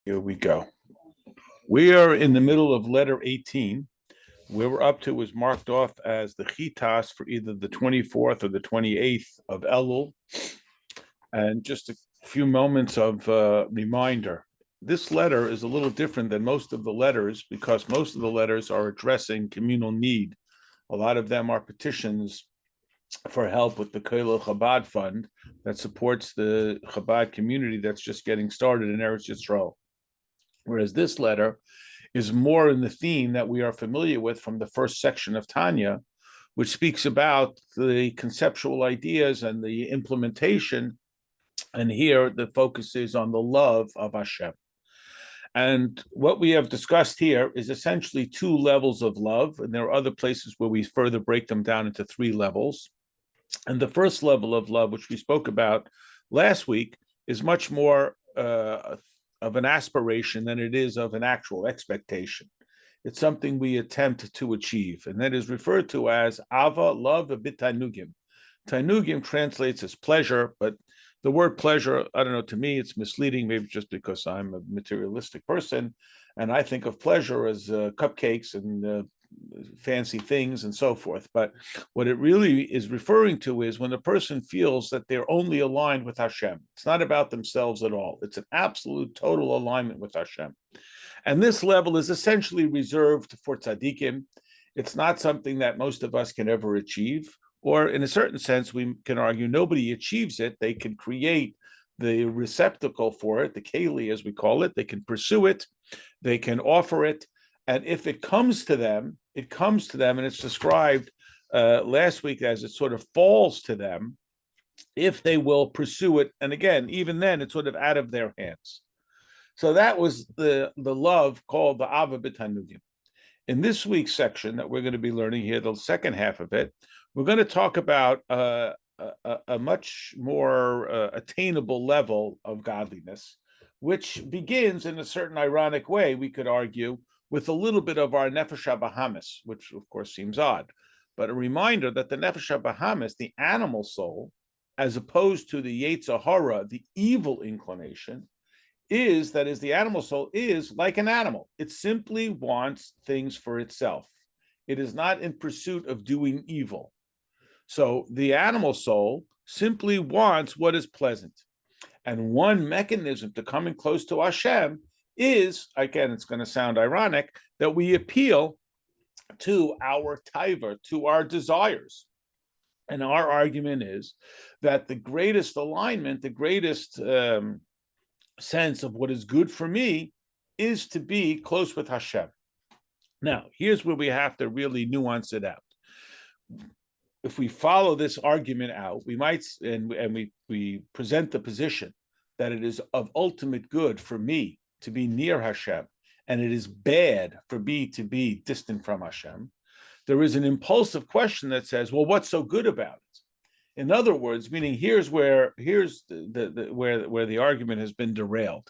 Here we go. We are in the middle of letter 18. Where we're up to was marked off as the chitas for either the 24th or the 28th of Elul. And just a few moments of reminder. This letter is a little different than most of the letters because most of the letters are addressing communal need. A lot of them are petitions for help with the Kollel Chabad Fund that supports the Chabad community that's just getting started in Eretz Yisrael. Whereas this letter is more in the theme that we are familiar with from the first section of Tanya, which speaks about the conceptual ideas and the implementation. And here the focus is on the love of Hashem. And what we have discussed here is essentially two levels of love. And there are other places where we further break them down into three levels. And the first level of love, which we spoke about last week, is much more of an aspiration than it is of an actual expectation. It's something we attempt to achieve, and that is referred to as ava, love, b'tainugim. Tainugim translates as pleasure, but the word pleasure, I don't know, to me it's misleading, maybe just because I'm a materialistic person, and I think of pleasure as cupcakes and fancy things and so forth. But what it really is referring to is when a person feels that they're only aligned with Hashem. It's not about themselves at all. It's an absolute total alignment with Hashem. And this level is essentially reserved for tzaddikim. It's not something that most of us can ever achieve, or in a certain sense, we can argue nobody achieves it. They can create the receptacle for it, the keli as we call it. They can pursue it. They can offer it. And if it comes to them, and it's described last week as it sort of falls to them, if they will pursue it. And again, even then, it's sort of out of their hands. So that was the love called the Ava B'Tanugim. In this week's section that we're going to be learning here, the second half of it, we're going to talk about a much more attainable level of godliness, which begins in a certain ironic way, we could argue, with a little bit of our nefesh habahamis, which of course seems odd, but a reminder that the nefesh habahamis, the animal soul, as opposed to the yetzer hara, the evil inclination, the animal soul is like an animal. It simply wants things for itself. It is not in pursuit of doing evil. So the animal soul simply wants what is pleasant. And one mechanism to coming close to Hashem is, again, it's going to sound ironic, that we appeal to our taiva, to our desires. And our argument is that the greatest alignment, the greatest sense of what is good for me is to be close with Hashem. Now, here's where we have to really nuance it out. If we follow this argument out, we might, and we present the position that it is of ultimate good for me to be near Hashem, and it is bad for me to be distant from Hashem. There is an impulsive question that says, well, what's so good about it? In other words, meaning here's where the argument has been derailed.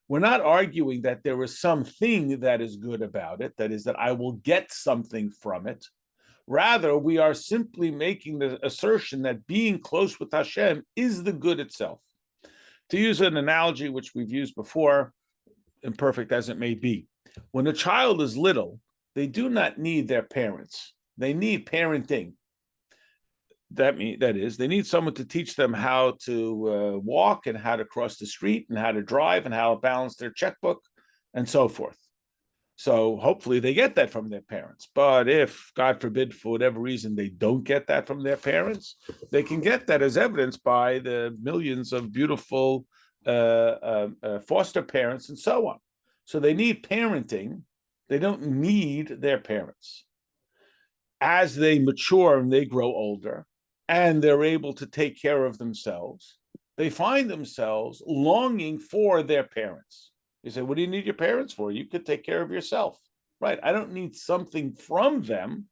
We're not arguing that there is something that is good about it, that is that I will get something from it. Rather, we are simply making the assertion that being close with Hashem is the good itself. To use an analogy which we've used before, imperfect as it may be, when a child is little, they do not need their parents. They need parenting. That is, they need someone to teach them how to walk and how to cross the street and how to drive and how to balance their checkbook and so forth. So hopefully they get that from their parents. But if, God forbid, for whatever reason, they don't get that from their parents, they can get that as evidenced by the millions of beautiful foster parents and so on. So they need parenting. They don't need their parents. As they mature and they grow older and they're able to take care of themselves, they find themselves longing for their parents. You say, what do you need your parents for? You could take care of yourself, right? I don't need something from them.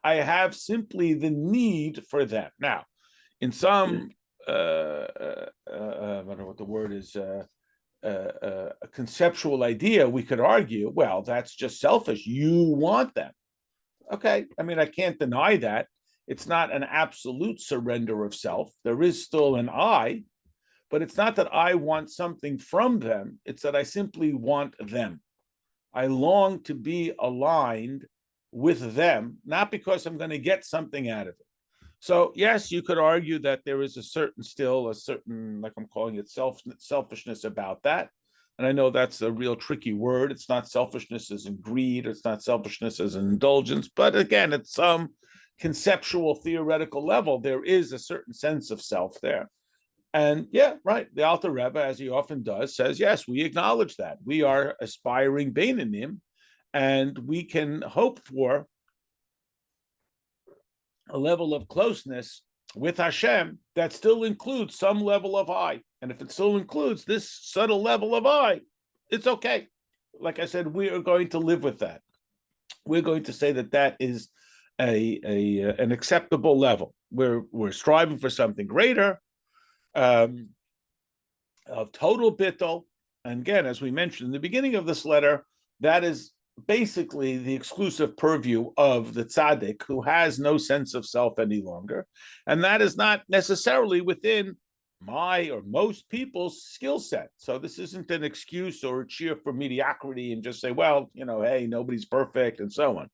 I have simply the need for them. Now, in some, I don't know what the word is, a conceptual idea, we could argue, well, that's just selfish. You want them. Okay, I mean, I can't deny that. It's not an absolute surrender of self. There is still an I, But it's not that I want something from them. It's that I simply want them. I long to be aligned with them, not because I'm going to get something out of it. So yes, you could argue that there is a certain, like I'm calling it, selfishness about that. And I know that's a real tricky word. It's not selfishness as in greed. It's not selfishness as an indulgence. But again, at some conceptual, theoretical level, there is a certain sense of self there. And yeah, right. The Alter Rebbe, as he often does, says, yes, we acknowledge that. We are aspiring Beinanim, and we can hope for a level of closeness with Hashem that still includes some level of I. And if it still includes this subtle level of I, it's okay. Like I said, we are going to live with that. We're going to say that that is an acceptable level. We're striving for something greater, of total bittul. And again, as we mentioned in the beginning of this letter, that is basically the exclusive purview of the tzaddik who has no sense of self any longer. And that is not necessarily within my or most people's skill set. So this isn't an excuse or a cheer for mediocrity and just say, well, hey, nobody's perfect and so on.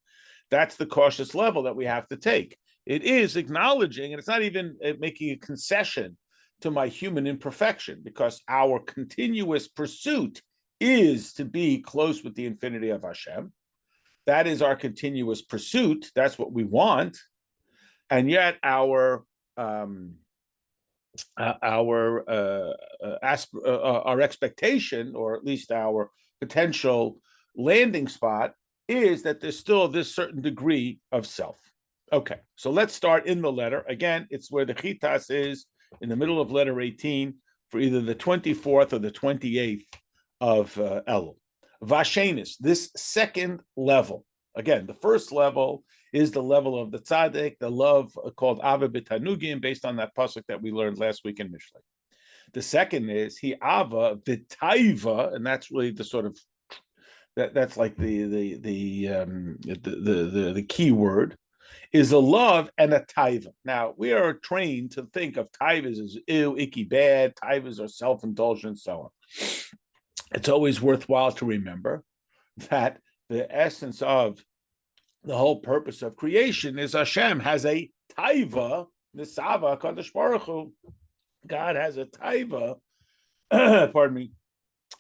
That's the cautious level that we have to take. It is acknowledging, and it's not even making a concession to my human imperfection, because our continuous pursuit is to be close with the infinity of Hashem. That is our continuous pursuit. That's what we want. And yet our expectation, or at least our potential landing spot, is that there's still this certain degree of self. Okay, so let's start in the letter. Again, it's where the chitas is, in the middle of letter 18, for either the 24th or the 28th of Elul. Vashenis, this second level. Again, the first level is the level of the tzaddik, the love called Ava B'Tanugim, based on that pasuk that we learned last week in Mishlei. The second is Hi Ava V'Taiva, and that's really the sort of that's like the key word, is a love and a taiva. Now, we are trained to think of taivas as ew, icky, bad. Taivas are self-indulgent, and so on. It's always worthwhile to remember that the essence of the whole purpose of creation is Hashem has a taiva, nisava, HaKodesh Baruch Hu. God has a taiva, pardon me,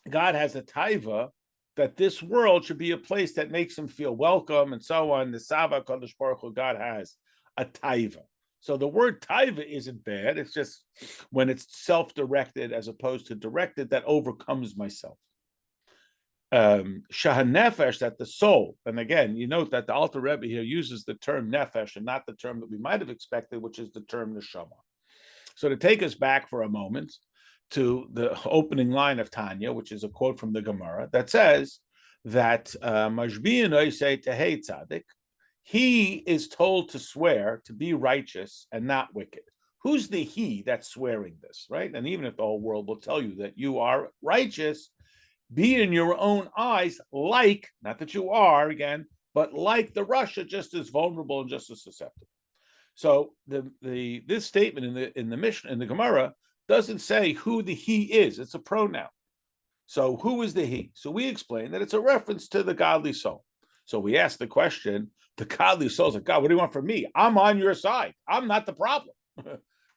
God has a taiva that this world should be a place that makes him feel welcome and so on. The Sava HaKodesh Baruch Hu, God has a taiva. So the word taiva isn't bad. It's just when it's self-directed as opposed to directed, that overcomes myself. Shahanefesh, that the soul, and again, you note that the Alter Rebbe here uses the term nefesh and not the term that we might have expected, which is the term neshama. So to take us back for a moment to the opening line of Tanya, which is a quote from the Gemara that says that Mashbi'in say tehei tzaddik, he is told to swear to be righteous and not wicked. Who's the he that's swearing this, right? And even if the whole world will tell you that you are righteous, be in your own eyes like, not that you are again, but like the Russia, just as vulnerable and just as susceptible. So this statement in the Mishnah, in the Gemara, doesn't say who the he is. It's a pronoun. So who is the he? So we explain that it's a reference to the godly soul. So we ask the question, the godly soul is like, God, what do you want from me? I'm on your side. I'm not the problem.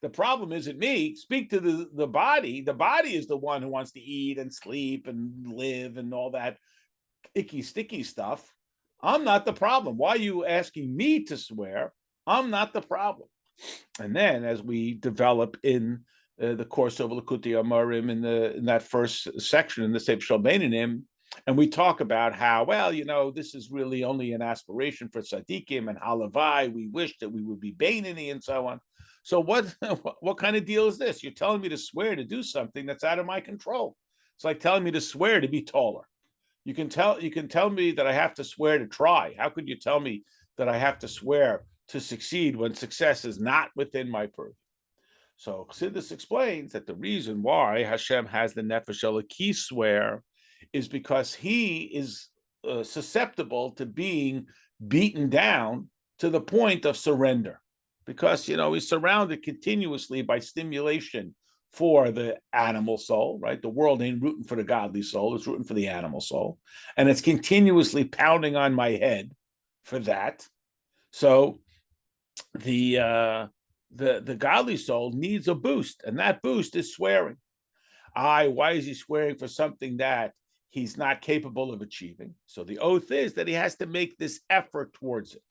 The problem isn't me. Speak to the body. The body is the one who wants to eat and sleep and live and all that icky, sticky stuff. I'm not the problem. Why are you asking me to swear? I'm not the problem. And then as we develop in the course of Likutei Amarim in that first section in the Sefer Shel Beinanim, and we talk about how, well, this is really only an aspiration for tzaddikim and halavai. We wish that we would be Beinani and so on. So what kind of deal is this? You're telling me to swear to do something that's out of my control. It's like telling me to swear to be taller. You can tell me that I have to swear to try. How could you tell me that I have to swear to succeed when success is not within my purview? So Chassidus explains that the reason why Hashem has the Nefesh Elokis swear is because he is susceptible to being beaten down to the point of surrender. Because, he's surrounded continuously by stimulation for the animal soul, right? The world ain't rooting for the godly soul, it's rooting for the animal soul. And it's continuously pounding on my head for that. So the godly soul needs a boost, and that boost is swearing. Why is he swearing for something that he's not capable of achieving? So the oath is that he has to make this effort towards it.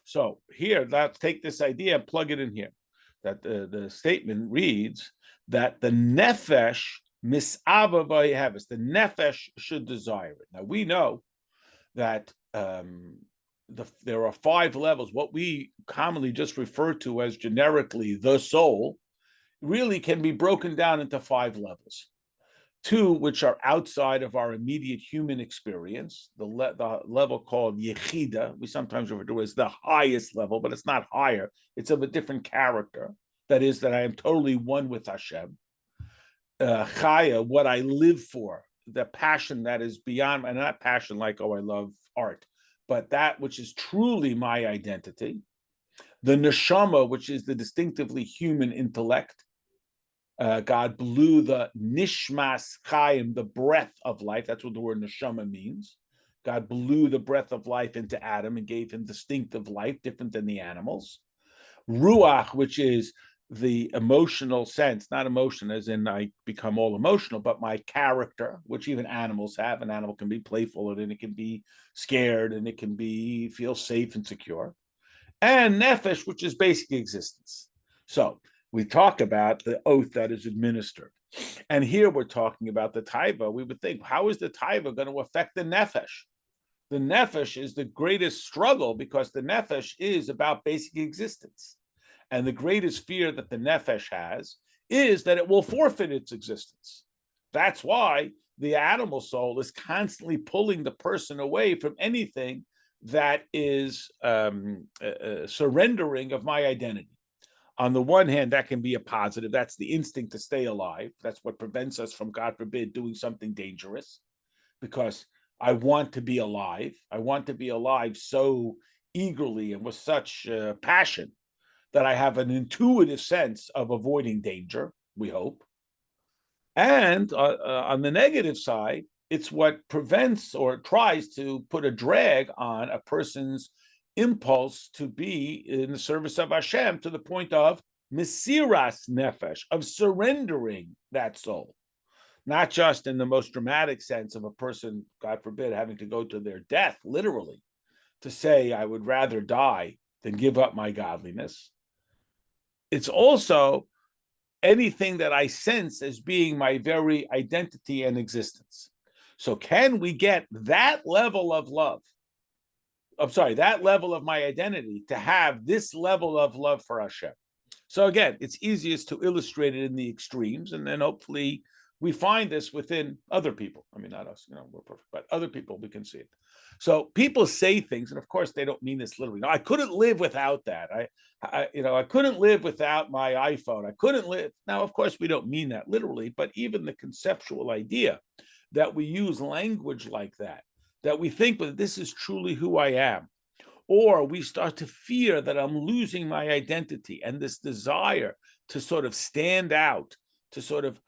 So here, let's take this idea and plug it in here. That the statement reads that the nefesh misava v'yehavis, the nefesh should desire it. Now we know that there are 5 levels. What we commonly just refer to as generically the soul really can be broken down into 5 levels. 2 which are outside of our immediate human experience, the level called Yechida, we sometimes refer to as the highest level, but it's not higher, it's of a different character. That is, that I am totally one with Hashem. Chaya, what I live for, the passion that is beyond, and not passion like, oh, I love art, but that which is truly my identity. The neshama, which is the distinctively human intellect. God blew the nishmas chayim, the breath of life. That's what the word neshama means. God blew the breath of life into Adam and gave him distinctive life, different than the animals. Ruach, which is the emotional sense, not emotion as in I become all emotional, but my character, which even animals have. An animal can be playful, and it can be scared, and it can be feel safe and secure. And nefesh, which is basic existence. So we talk about the oath that is administered. And here we're talking about the taiva. We would think, how is the taiva going to affect the nefesh? The nefesh is the greatest struggle because the nefesh is about basic existence. And the greatest fear that the nefesh has is that it will forfeit its existence. That's why the animal soul is constantly pulling the person away from anything that is surrendering of my identity. On the one hand, that can be a positive. That's the instinct to stay alive. That's what prevents us from, God forbid, doing something dangerous, because I want to be alive. I want to be alive so eagerly and with such passion that I have an intuitive sense of avoiding danger, we hope. And on the negative side, it's what prevents or tries to put a drag on a person's impulse to be in the service of Hashem to the point of mesiras nefesh, of surrendering that soul. Not just in the most dramatic sense of a person, God forbid, having to go to their death, literally, to say, I would rather die than give up my godliness. It's also anything that I sense as being my very identity and existence. So can we get that level of love? That level of my identity to have this level of love for Hashem. So again, it's easiest to illustrate it in the extremes, and then hopefully we find this within other people. I mean, not us, we're perfect, but other people, we can see it. So people say things, and of course they don't mean this literally. No, I couldn't live without that. I couldn't live without my iPhone. I couldn't live. Now, of course, we don't mean that literally, but even the conceptual idea that we use language like that we think that this is truly who I am, or we start to fear that I'm losing my identity, and this desire to sort of stand out, to sort of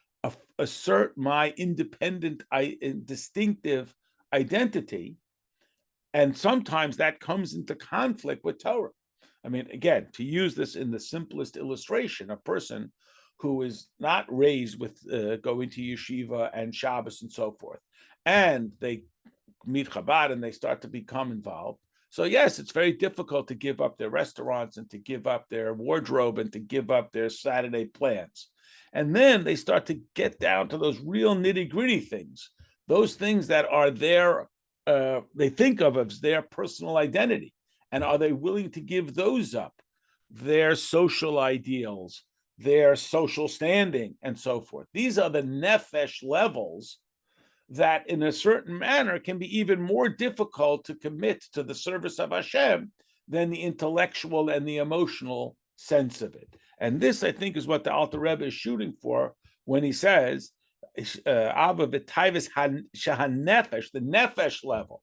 assert my independent, distinctive identity. And sometimes that comes into conflict with Torah. I mean, again, to use this in the simplest illustration, a person who is not raised with going to yeshiva and Shabbos and so forth, and they meet Chabad and they start to become involved. So yes, it's very difficult to give up their restaurants and to give up their wardrobe and to give up their Saturday plans. And then they start to get down to those real nitty-gritty things, those things that are their, they think of as their personal identity. And are they willing to give those up? Their social ideals, their social standing, and so forth. These are the nefesh levels that in a certain manner can be even more difficult to commit to the service of Hashem than the intellectual and the emotional sense of it. And this, I think, is what the Alter Rebbe is shooting for when he says, Abba v'tayvis shahanefesh, the nefesh level.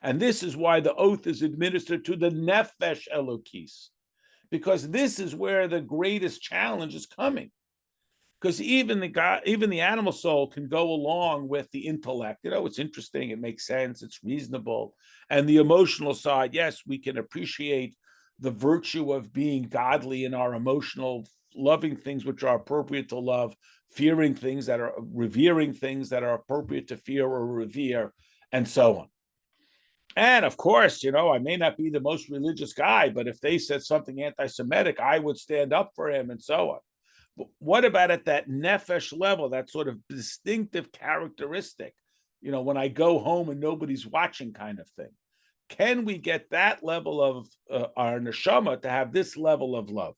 And this is why the oath is administered to the nefesh elokis, because this is where the greatest challenge is coming. because even the animal soul can go along with the intellect. It's interesting, it makes sense, it's reasonable. And the emotional side, yes, we can appreciate the virtue of being godly in our emotional, loving things which are appropriate to love, revering things that are appropriate to fear or revere, and so on. And of course, I may not be the most religious guy, but if they said something anti-Semitic, I would stand up for him, and so on. But what about at that nefesh level, that sort of distinctive characteristic, when I go home and nobody's watching kind of thing? Can we get that level of our neshama to have this level of love?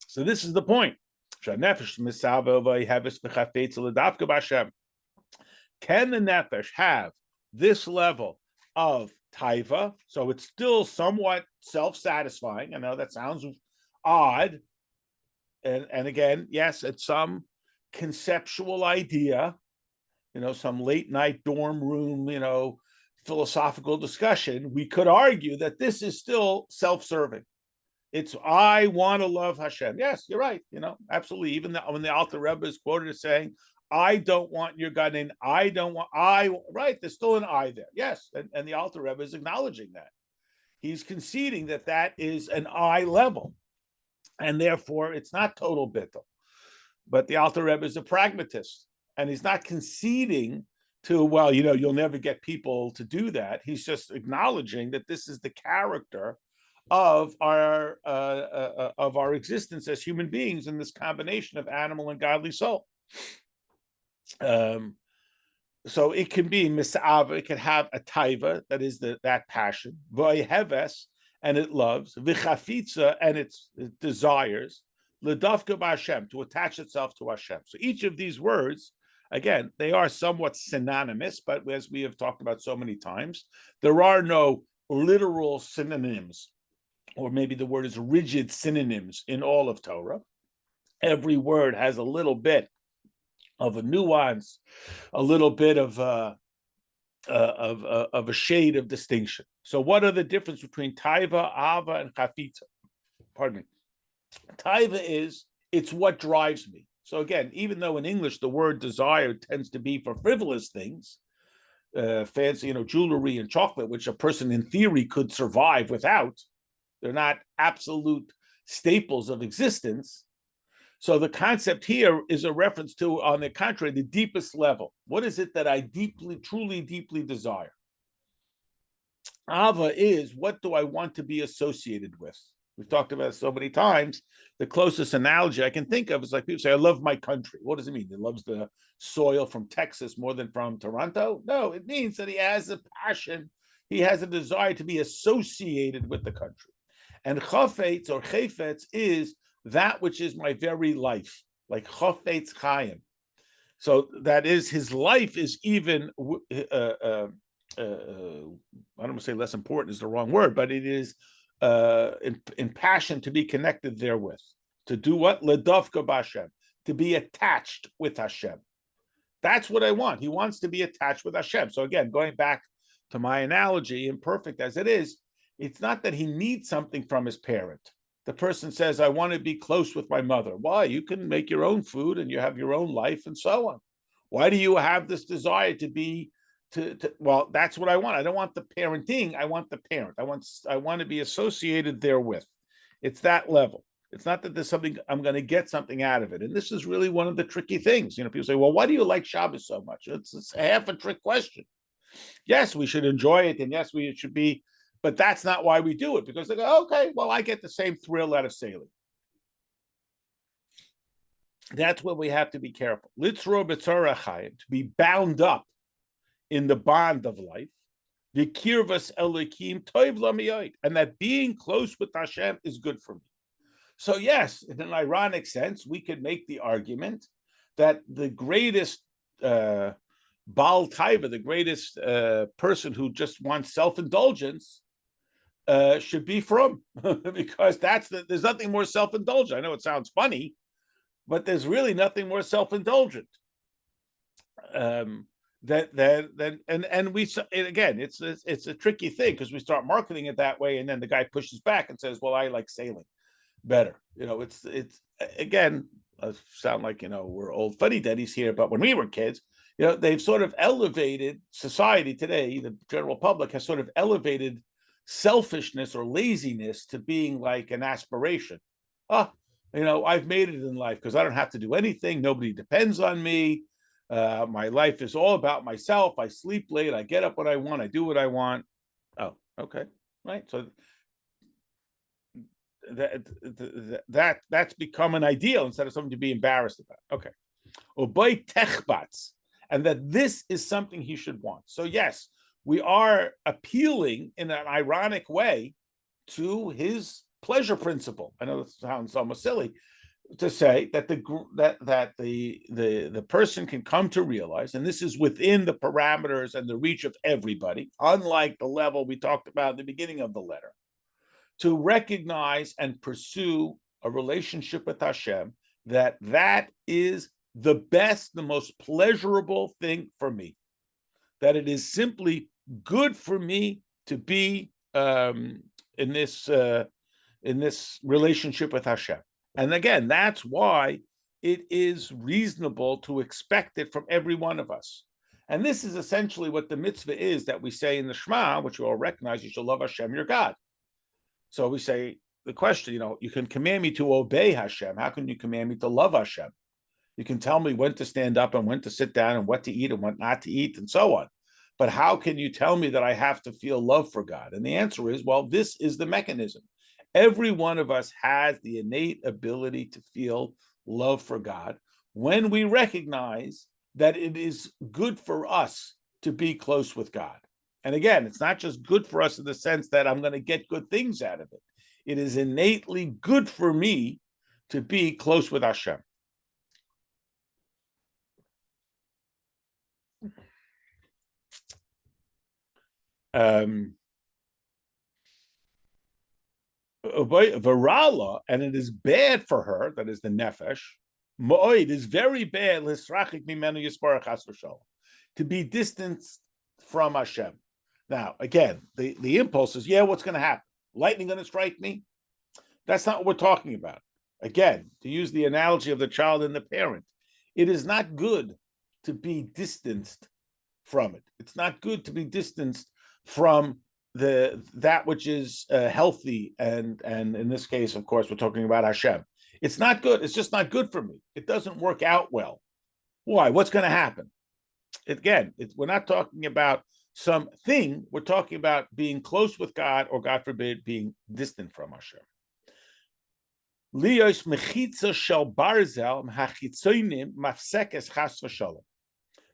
So this is the point. Can the nefesh have this level of taiva? So it's still somewhat self-satisfying. I know that sounds odd. And again, yes, it's some conceptual idea, some late night dorm room, philosophical discussion. We could argue that this is still self-serving. It's, I want to love Hashem. Yes, you're right. Absolutely. Even when the Alter Rebbe is quoted as saying, I don't want your God in, right. There's still an I there. Yes. And the Alter Rebbe is acknowledging that. He's conceding that is an I level. And therefore, it's not total bittul. But the Alter Rebbe is a pragmatist. And he's not conceding to, well, you'll never get people to do that. He's just acknowledging that this is the character of our existence as human beings in this combination of animal and godly soul. So it can be misava, it can have a taiva, that is that passion, v'heves, and it loves, v'chafitza, and it desires, l'davka b'Hashem, to attach itself to Hashem. So each of these words, again, they are somewhat synonymous, but as we have talked about so many times, there are no literal synonyms, or maybe the word is rigid synonyms in all of Torah. Every word has a little bit of a nuance, a little bit of a shade of distinction. So what are the difference between taiva, ava, and chafitza? Pardon me. Taiva is, it's what drives me. So again, even though in English the word desire tends to be for frivolous things, fancy, jewelry and chocolate, which a person in theory could survive without, they're not absolute staples of existence. So the concept here is a reference to, on the contrary, the deepest level. What is it that I truly, deeply desire? Ava is, what do I want to be associated with? We've talked about it so many times. The closest analogy I can think of is like people say, I love my country. What does it mean? He loves the soil from Texas more than from Toronto? No, it means that he has a passion. He has a desire to be associated with the country. And chafetz or chefetz is that which is my very life, like chafetz chayim. So that is, his life is even, I don't want to say less important is the wrong word, but it is in passion to be connected therewith. To do what? Ledavka b'Hashem, to be attached with Hashem. That's what I want. He wants to be attached with Hashem. So again, going back to my analogy, imperfect as it is, it's not that he needs something from his parent. The person says, I want to be close with my mother. Why? You can make your own food and you have your own life and so on. Why do you have this desire to be, well, that's what I want. I don't want the parenting. I want the parent. I want to be associated therewith. It's that level. It's not that there's something, I'm going to get something out of it. And this is really one of the tricky things. People say, well, why do you like Shabbos so much? It's a half a trick question. Yes, we should enjoy it. And yes, it should be, but that's not why we do it, because they go, okay, well, I get the same thrill out of sailing. That's where we have to be careful. Litzro b'tzara chayim, to be bound up in the bond of life. V'kirvas elokim toiv lamiyot, and that being close with Hashem is good for me. So yes, in an ironic sense, we could make the argument that the greatest Baal Taiva, the greatest person who just wants self-indulgence, should be from, because there's nothing more self-indulgent. I know it sounds funny, but there's really nothing more self-indulgent. And it's a tricky thing, because we start marketing it that way, and then the guy pushes back and says, "Well, I like sailing." better. It's again, sound like we're old fuddy duddies here, but when we were kids, they've sort of elevated society today. The general public has sort of elevated selfishness or laziness to being like an aspiration. Ah, I've made it in life because I don't have to do anything. Nobody depends on me. My life is all about myself. I sleep late. I get up when I want. I do what I want. Oh, okay, right. So that's become an ideal instead of something to be embarrassed about. Okay. Obey techbats, and that this is something he should want. So yes, we are appealing in an ironic way to his pleasure principle. I know this sounds almost silly to say that the person can come to realize, and this is within the parameters and the reach of everybody, unlike the level we talked about at the beginning of the letter, to recognize and pursue a relationship with Hashem, that is the best, the most pleasurable thing for me, that it is simply good for me to be in this relationship with Hashem. And again, that's why it is reasonable to expect it from every one of us. And this is essentially what the mitzvah is that we say in the Shema, which you all recognize: you shall love Hashem, your God. So we say the question, you can command me to obey Hashem. How can you command me to love Hashem? You can tell me when to stand up and when to sit down and what to eat and what not to eat and so on. But how can you tell me that I have to feel love for God? And the answer is, well, this is the mechanism. Every one of us has the innate ability to feel love for God when we recognize that it is good for us to be close with God. And again, it's not just good for us in the sense that I'm going to get good things out of it. It is innately good for me to be close with Hashem. Varala, and it is bad for her, that is the nefesh. Mo'oid is very bad, to be distanced from Hashem. Now, again, the impulse is, what's going to happen? Lightning going to strike me? That's not what we're talking about. Again, to use the analogy of the child and the parent, it is not good to be distanced from it. It's not good to be distanced from that which is healthy, and in this case, of course, we're talking about Hashem. It's not good. It's just not good for me. It doesn't work out well. Why? What's going to happen? We're not talking about something. We're talking about being close with God, or God forbid, being distant from Hashem. Lios mechitza shel barzel hachitzonim mafsekes chas v'shalom.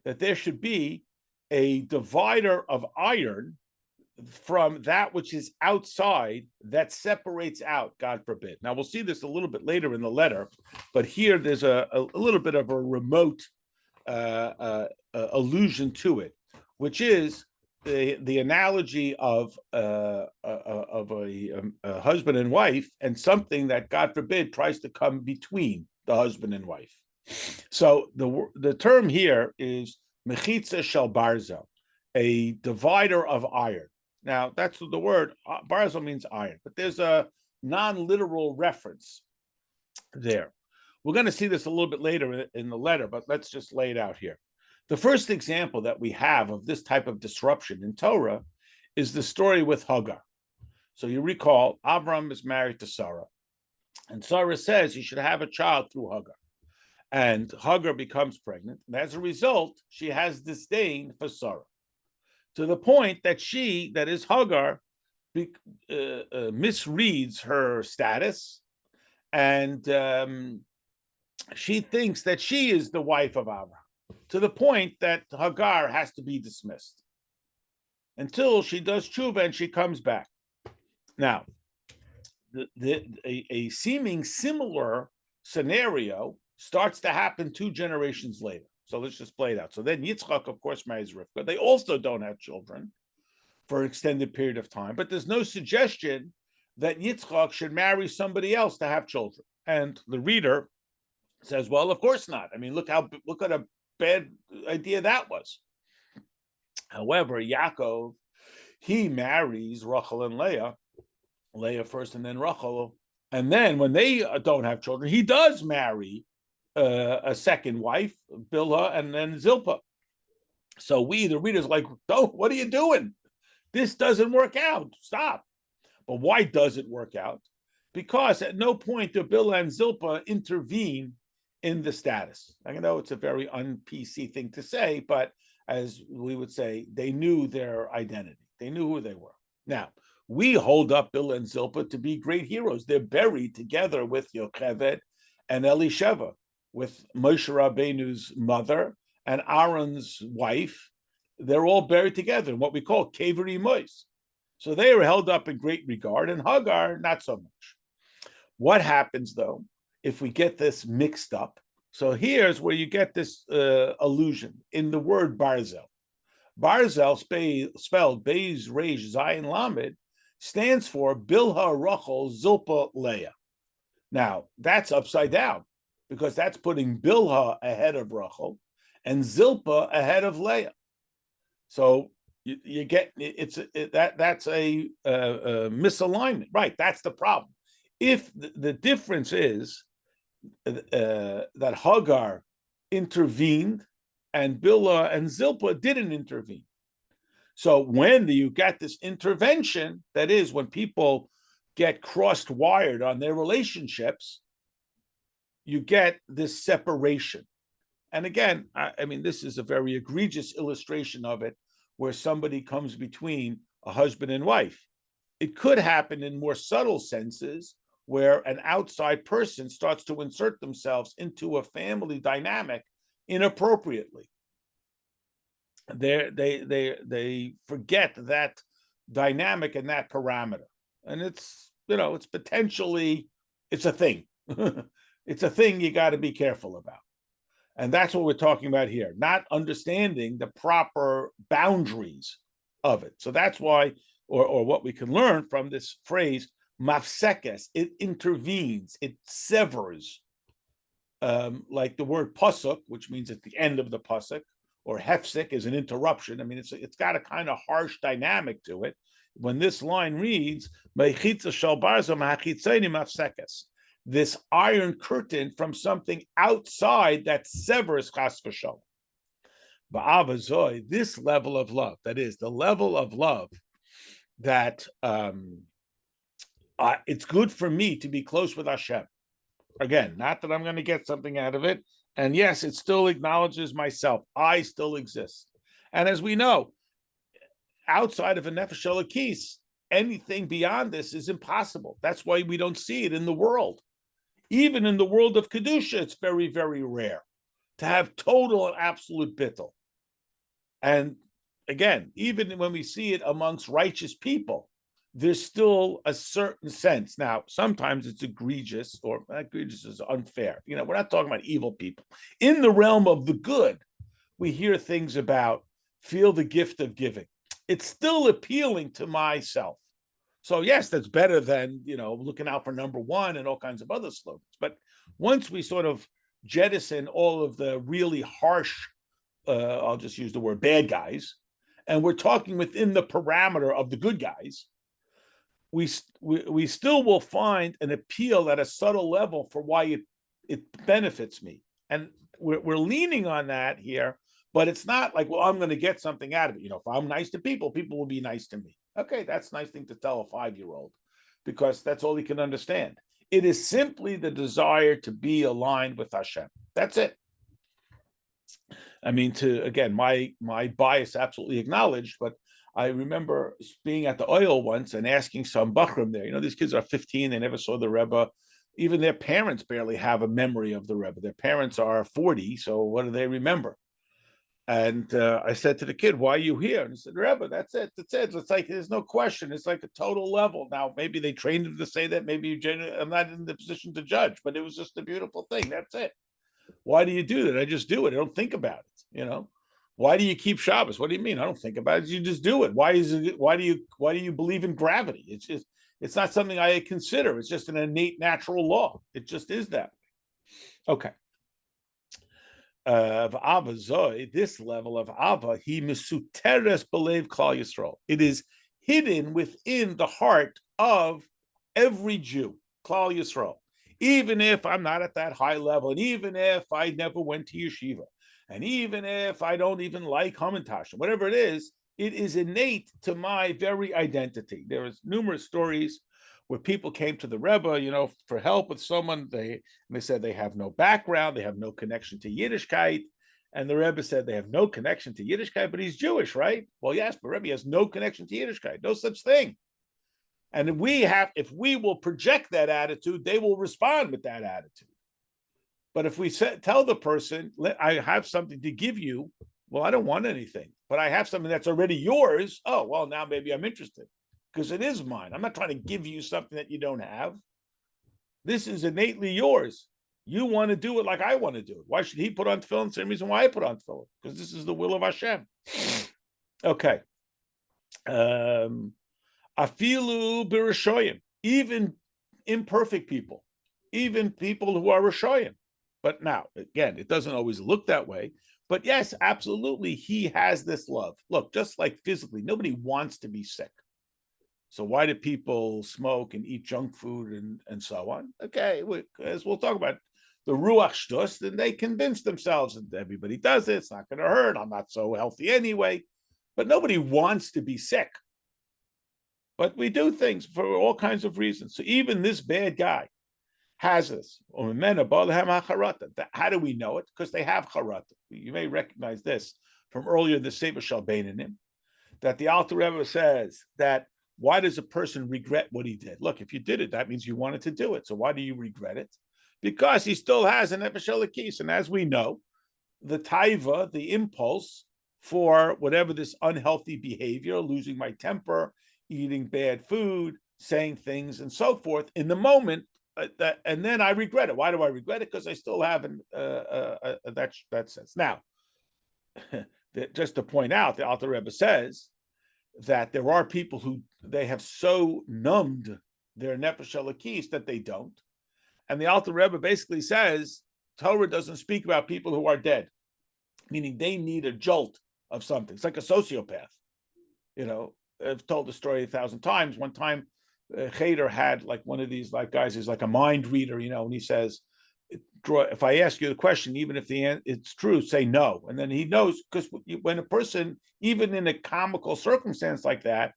That there should be a divider of iron from that which is outside that separates out, God forbid. Now, we'll see this a little bit later in the letter, but here there's a little bit of a remote allusion to it, which is the analogy of a husband and wife, and something that, God forbid, tries to come between the husband and wife. So the term here is mechitza shel barzel, a divider of iron. Now, that's the word. Barzel means iron, but there's a non-literal reference there. We're going to see this a little bit later in the letter, but let's just lay it out here. The first example that we have of this type of disruption in Torah is the story with Hagar. So you recall, Avram is married to Sarah, and Sarah says he should have a child through Hagar. And Hagar becomes pregnant, and as a result, she has disdain for Sarah, to the point that Hagar, misreads her status, and she thinks that she is the wife of Abraham, to the point that Hagar has to be dismissed until she does tshuva and she comes back. Now, a seeming similar scenario starts to happen 2 generations later. So let's just play it out. So then Yitzchak, of course, marries Rivka. They also don't have children for an extended period of time, but there's no suggestion that Yitzchak should marry somebody else to have children. And the reader says, well, of course not. I mean, look what a bad idea that was. However, Yaakov, he marries Rachel and Leah first and then Rachel And then when they don't have children, he does marry a second wife, Bilhah, and then Zilpah. So we, the readers, like, don't, what are you doing? This doesn't work out. Stop. But why does it work out? Because at no point do Bilhah and Zilpah intervene in the status. I know it's a very un-PC thing to say, but as we would say, they knew their identity. They knew who they were. Now, we hold up Bilhah and Zilpah to be great heroes. They're buried together with Yocheved and Elisheva, with Moshe Rabbeinu's mother and Aaron's wife. They're all buried together in what we call Kaveri Mois. So they were held up in great regard, and Hagar, not so much. What happens, though, if we get this mixed up? So here's where you get this allusion in the word Barzel. Barzel, spelled Beis Reish Zayin Lamed, stands for Bilhah Rachel Zilpah Leah. Now, that's upside down, because that's putting Bilhah ahead of Rachel and Zilpah ahead of Leah. So you get that's a misalignment, right? That's the problem. If the difference is that Hagar intervened and Bilhah and Zilpah didn't intervene. So when you get this intervention, that is when people get crossed wired on their relationships, you get this separation. And again, I mean, this is a very egregious illustration of it, where somebody comes between a husband and wife. It could happen in more subtle senses, where an outside person starts to insert themselves into a family dynamic inappropriately. They forget that dynamic and that parameter, and it's potentially it's a thing. It's a thing you got to be careful about. And that's what we're talking about here, not understanding the proper boundaries of it. So that's why, or what we can learn from this phrase, mafsekes, it intervenes, it severs, like the word pasuk, which means at the end of the pasuk, or hefsek is an interruption. I mean, it's got a kind of harsh dynamic to it. When this line reads, this iron curtain from something outside that severs chas v'shalom. Ba'avazoi, this level of love, that is the level of love that it's good for me to be close with Hashem. Again, not that I'm going to get something out of it. And yes, it still acknowledges myself. I still exist. And as we know, outside of a nefesh elokis, anything beyond this is impossible. That's why we don't see it in the world. Even in the world of Kedusha, it's very, very rare to have total and absolute bittul. And again, even when we see it amongst righteous people, there's still a certain sense. Now, sometimes it's egregious, or egregious is unfair. We're not talking about evil people. In the realm of the good, we hear things about feel the gift of giving. It's still appealing to myself. So yes, that's better than, looking out for number one and all kinds of other slogans. But once we sort of jettison all of the really harsh, I'll just use the word bad guys, and we're talking within the parameter of the good guys, we still will find an appeal at a subtle level for why it benefits me. And we're leaning on that here, but it's not like, well, I'm going to get something out of it. If I'm nice to people, people will be nice to me. Okay, that's a nice thing to tell a 5-year-old, because that's all he can understand. It is simply the desire to be aligned with Hashem. That's it. I mean, my bias absolutely acknowledged, but I remember being at the oil once and asking some bachrim there. These kids are 15, they never saw the Rebbe. Even their parents barely have a memory of the Rebbe. Their parents are 40, so what do they remember? And I said to the kid, why are you here? And he said, Rebbe, that's it. It's like, there's no question. It's like a total level. Now, maybe they trained him to say that. Maybe I'm not in the position to judge, but it was just a beautiful thing. That's it. Why do you do that? I just do it. I don't think about it. Why do you keep Shabbos? What do you mean? I don't think about it. You just do it. Why do you believe in gravity? It's not something I consider. It's just an innate natural law. It just is that way. Okay. This level of Ava, he mesuteres belev Klal Yisrael. It is hidden within the heart of every Jew. Klal Yisrael. Even if I'm not at that high level, and even if I never went to yeshiva, and even if I don't even like Hamantash, whatever it is innate to my very identity. There is numerous stories where people came to the Rebbe, for help with someone. They said they have no background, they have no connection to Yiddishkeit. And the Rebbe said they have no connection to Yiddishkeit, but he's Jewish, right? Well, yes, but Rebbe has no connection to Yiddishkeit, no such thing. And if we will project that attitude, they will respond with that attitude. But if we tell the person, I have something to give you, well, I don't want anything, but I have something that's already yours. Oh, well, now maybe I'm interested because it is mine. I'm not trying to give you something that you don't have. This is innately yours. You want to do it like I want to do it. Why should he put on tefillin? Same reason why I put on tefillin, because this is the will of Hashem. Okay. Afilu b'rishoyim, even imperfect people, even people who are rishoyim. But now, again, it doesn't always look that way. But yes, absolutely, he has this love. Look, just like physically, nobody wants to be sick. So why do people smoke and eat junk food and so on? Okay, as we'll talk about the ruach shtus, then they convince themselves that everybody does it. It's not going to hurt. I'm not so healthy anyway. But nobody wants to be sick. But we do things for all kinds of reasons. So even this bad guy has this. How do we know it? Because they have charata. You may recognize this from earlier, the Sefer Shal Beinanim, that the Alter Rebbe says that why does a person regret what he did? Look, if you did it, that means you wanted to do it. So why do you regret it? Because he still has an nefesh elokis. And as we know, the taiva, the impulse for whatever this unhealthy behavior, losing my temper, eating bad food, saying things, and so forth, in the moment, and then I regret it. Why do I regret it? Because I still have that sense. Now, just to point out, the Alter Rebbe says that there are people who they have so numbed their nefesh elokis that they don't. And the Alter Rebbe basically says Torah doesn't speak about people who are dead, meaning they need a jolt of something. It's like a sociopath. I've told the story 1,000 times. One time, Cheder had like one of these guys who's like a mind reader, and he says, if I ask you the question, even if it's true, say no. And then he knows, because when a person, even in a comical circumstance like that,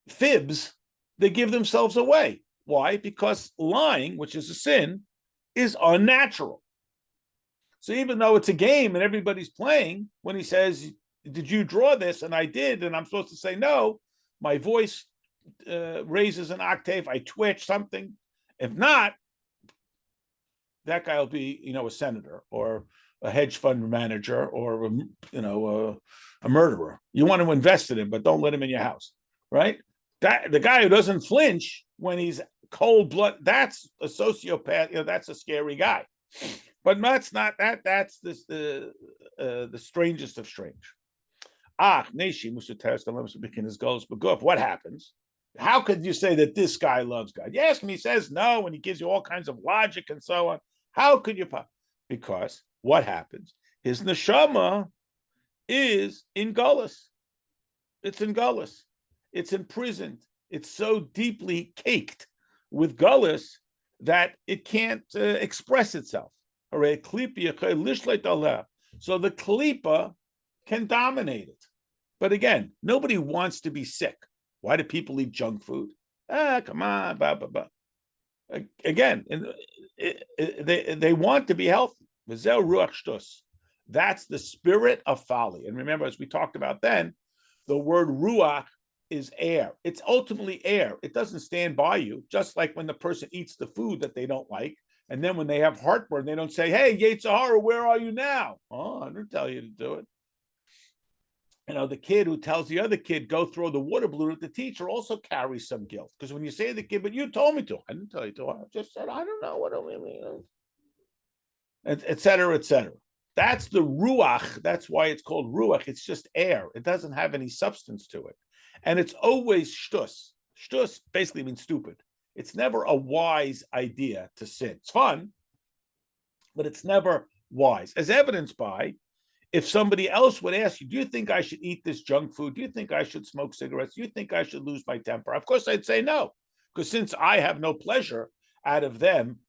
fibs, they give themselves away. Why? Because lying, which is a sin, is unnatural. So even though it's a game and everybody's playing, when he says, did you draw this? And I did, and I'm supposed to say no, my voice raises an octave, I twitch something. If not, that guy will be, a senator or a hedge fund manager or, a murderer. You want to invest in him, but don't let him in your house, right? That the guy who doesn't flinch when he's cold blood, that's a sociopath. That's a scary guy. But that's not that. That's the strangest of strange. What happens? How could you say that this guy loves God? You ask him, he says no, and he gives you all kinds of logic and so on. How could you? Because what happens? His neshama is in Gullus. It's in Gullus. It's imprisoned. It's so deeply caked with Gullus that it can't express itself. So the klipa can dominate it. But again, nobody wants to be sick. Why do people eat junk food? Come on, blah, blah, blah. Again, they want to be healthy. That's the spirit of folly. And remember, as we talked about then, the word ruach is air. It's ultimately air. It doesn't stand by you, just like when the person eats the food that they don't like. And then when they have heartburn, they don't say, hey, Yetzer Hara, where are you now? Oh, I didn't tell you to do it. The kid who tells the other kid, go throw the water balloon at the teacher also carries some guilt. Because when you say to the kid, but you told me to. I didn't tell you to. I just said, I don't know what do we mean. Et cetera, et cetera. That's the ruach. That's why it's called ruach. It's just air. It doesn't have any substance to it. And it's always shtus. Shtus basically means stupid. It's never a wise idea to sin. It's fun, but it's never wise. As evidenced by, if somebody else would ask you, do you think I should eat this junk food? Do you think I should smoke cigarettes? Do you think I should lose my temper? Of course, I'd say no, because since I have no pleasure out of them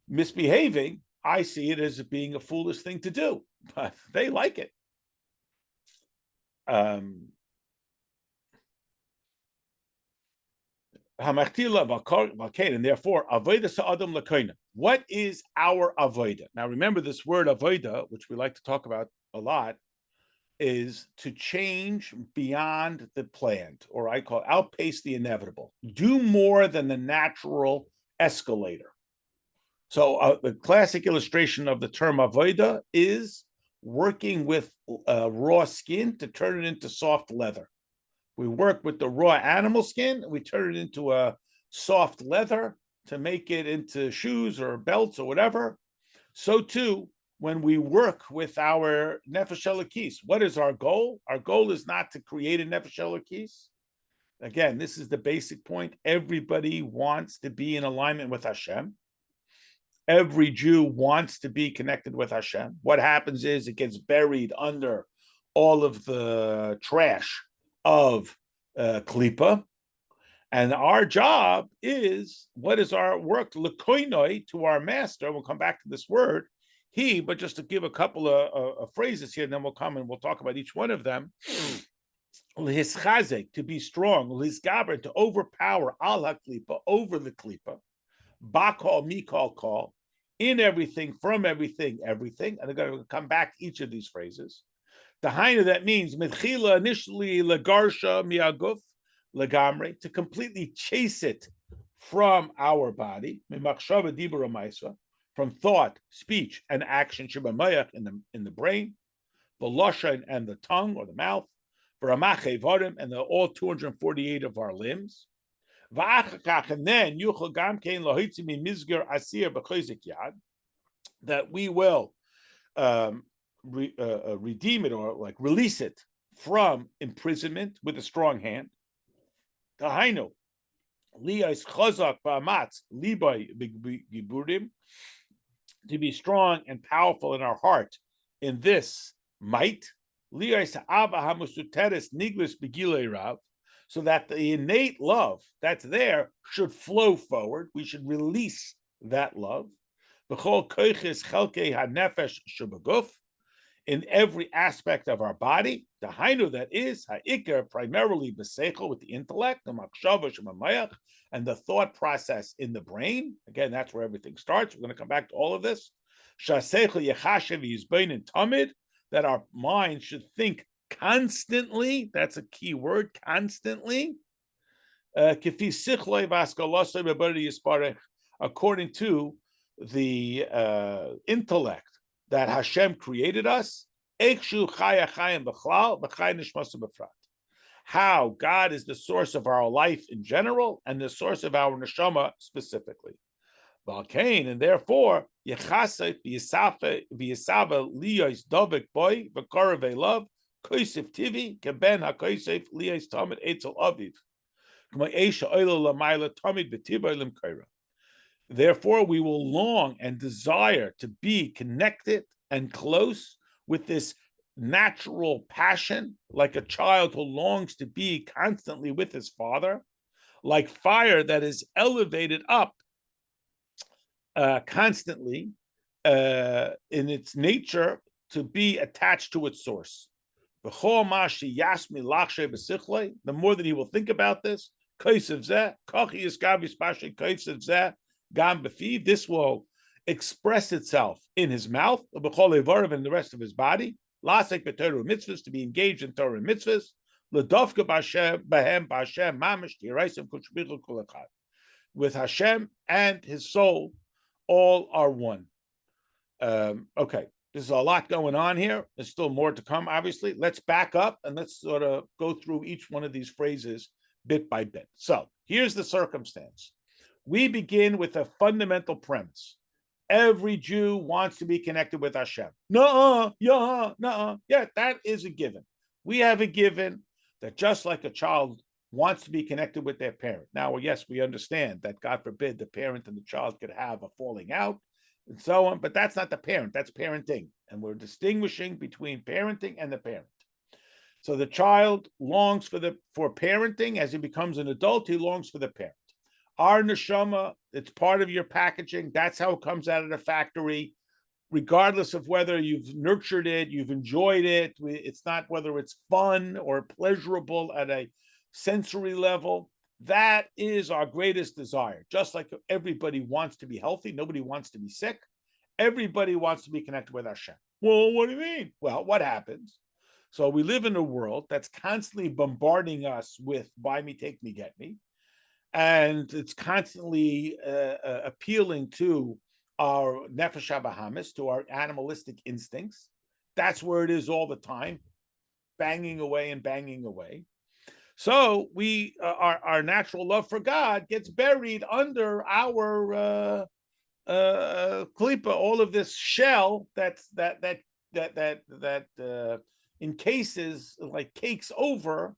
misbehaving, I see it as being a foolish thing to do, but they like it. And therefore, avodah sa'adam lakoina. What is our avodah? Now, remember this word avodah, which we like to talk about a lot, is to change beyond the planned, or I call outpace the inevitable. Do more than the natural escalator. So the classic illustration of the term avodah is working with raw skin to turn it into soft leather. We work with the raw animal skin, we turn it into a soft leather to make it into shoes or belts or whatever. So too, when we work with our nefesh elokis, what is our goal? Our goal is not to create a nefesh elokis. Again, this is the basic point. Everybody wants to be in alignment with Hashem. Every Jew wants to be connected with Hashem. What happens is it gets buried under all of the trash of klipa. And our job is, what is our work? Lekoinoi, to our master. We'll come back to this word. But just to give a couple of phrases here, and then we'll come and we'll talk about each one of them. L'hischazek, to be strong. L'hisgaber, to overpower al ha-klipa, over the klipa. Bakal, mikal, call. In everything, from everything, everything. And I'm going to come back to each of these phrases. The Haina, that means mitchila, initially, lagarsha, miaguf, lagamre, to completely chase it from our body, mimachshava dibura maisa, from thought, speech, and action, shibamayach, in the brain, the and the tongue or the mouth, v'ramache varim, and all 248 of our limbs. And then that we will redeem it, or like release it from imprisonment with a strong hand. To be strong and powerful in our heart in this might, so that the innate love that's there should flow forward. We should release that love. In every aspect of our body, the hainu, that is ha'ikar, primarily b'seichel, with the intellect, the machshava shemamayach, and the thought process in the brain. Again, that's where everything starts. We're going to come back to all of this. Sha'seichel yechashev yizbein and tamid, that our mind should think constantly. That's a key word, constantly. According to the intellect that Hashem created us, how God is the source of our life in general and the source of our neshama specifically. And therefore, love, Koisef Tivi, Keben HaKoisef, Lias Tamid Eitzel Aviv. Therefore, we will long and desire to be connected and close with this natural passion, like a child who longs to be constantly with his father, like fire that is elevated up constantly in its nature to be attached to its source. The more that he will think about this, this will express itself in his mouth and the rest of his body. To be engaged in Torah and mitzvahs. With Hashem and his soul, all are one. Okay. There's a lot going on here. There's still more to come, obviously. Let's back up and let's sort of go through each one of these phrases bit by bit. So here's the circumstance. We begin with a fundamental premise. Every Jew wants to be connected with Hashem. Yeah, that is a given. We have a given that just like a child wants to be connected with their parent. Now, yes, we understand that, God forbid, the parent and the child could have a falling out and so on, but that's not the parent, that's parenting. And we're distinguishing between parenting and the parent. So the child longs for parenting. As he becomes an adult, he longs for the parent. Our neshama, it's part of your packaging. That's how it comes out of the factory, regardless of whether you've nurtured it, you've enjoyed it. It's not whether it's fun or pleasurable at a sensory level. That is our greatest desire. Just like everybody wants to be healthy, nobody wants to be sick. Everybody wants to be connected with Hashem. Well, what do you mean? Well, what happens? So we live in a world that's constantly bombarding us with buy me, take me, get me. And it's constantly appealing to our nefesh habahamis, to our animalistic instincts. That's where it is all the time, banging away and banging away. So our natural love for God gets buried under our klipa, all of this shell that encases, like cakes over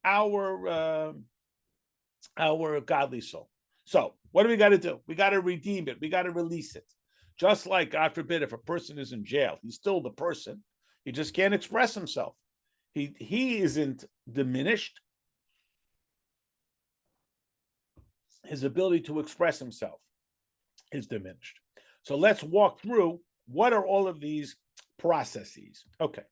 our godly soul. So what do we got to do? We got to redeem it. We got to release it. Just like, God forbid, if a person is in jail, he's still the person. He just can't express himself. He isn't diminished. His ability to express himself is diminished. So let's walk through what are all of these processes. Okay.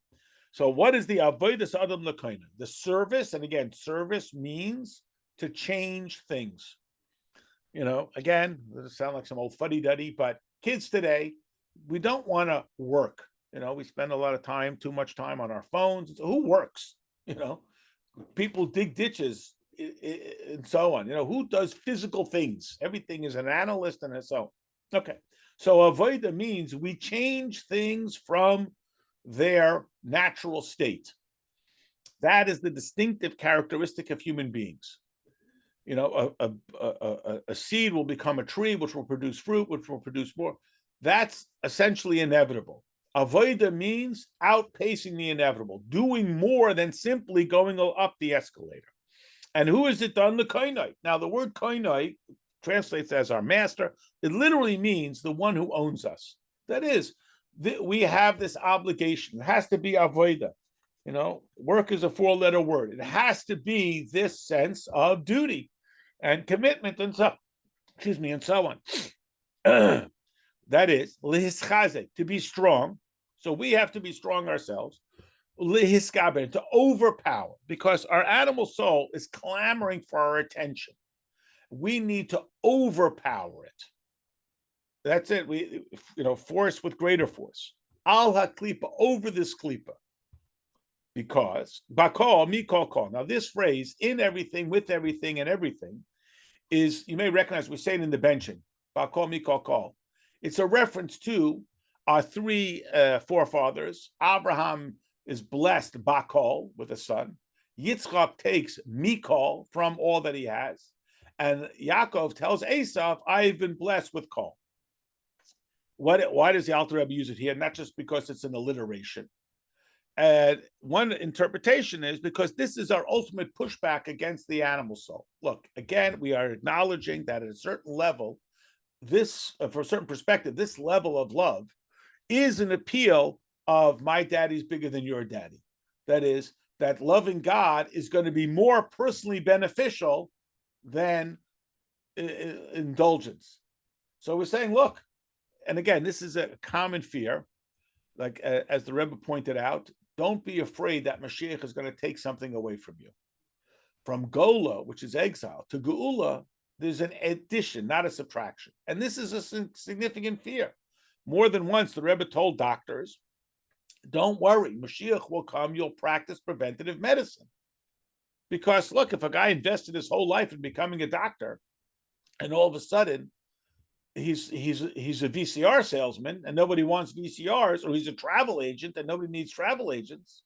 So what is the avodas adam l'kaina? The service, and again, service means to change things. Again, it sounds like some old fuddy-duddy, but kids today, we don't want to work. We spend a lot of time, too much time on our phones. So who works? People dig ditches and so on. Who does physical things? Everything is an analyst and so on. Okay. So avoda means we change things from their natural state. That is the distinctive characteristic of human beings. A seed will become a tree, which will produce fruit, which will produce more. That's essentially inevitable. Avoda means outpacing the inevitable, doing more than simply going up the escalator. And who is it done? The kainai. Now, the word kainai translates as our master. It literally means the one who owns us. That is, we have this obligation. It has to be avoda. Work is a 4-letter word. It has to be this sense of duty and commitment and so on. That is, lihischazek, to be strong. So we have to be strong ourselves. Lihiskaber, to overpower, because our animal soul is clamoring for our attention. We need to overpower it. That's it. We, force with greater force. Al haklipa, over this klipa. Because bakol, mikol kol. Now, this phrase, in everything, with everything, and everything, is, you may recognize, we say it in the benching. Bakol, mikol kol. It's a reference to our 3 forefathers. Abraham is blessed bakol, with a son. Yitzchak takes mikol, from all that he has. And Yaakov tells Esav, I've been blessed with kol. Why does the Alter Rebbe use it here? Not just because it's an alliteration. And one interpretation is because this is our ultimate pushback against the animal soul. Look, again, we are acknowledging that at a certain level, this, for a certain perspective, this level of love is an appeal of my daddy's bigger than your daddy. That is, that loving God is going to be more personally beneficial than indulgence. So we're saying, look, and again, this is a common fear, like as the Rebbe pointed out, don't be afraid that Mashiach is going to take something away from you. From Gola, which is exile, to Geula, there's an addition, not a subtraction. And this is a significant fear. More than once, the Rebbe told doctors, don't worry, Mashiach will come, you'll practice preventative medicine. Because look, if a guy invested his whole life in becoming a doctor, and all of a sudden, he's a VCR salesman and nobody wants VCRs, or he's a travel agent and nobody needs travel agents,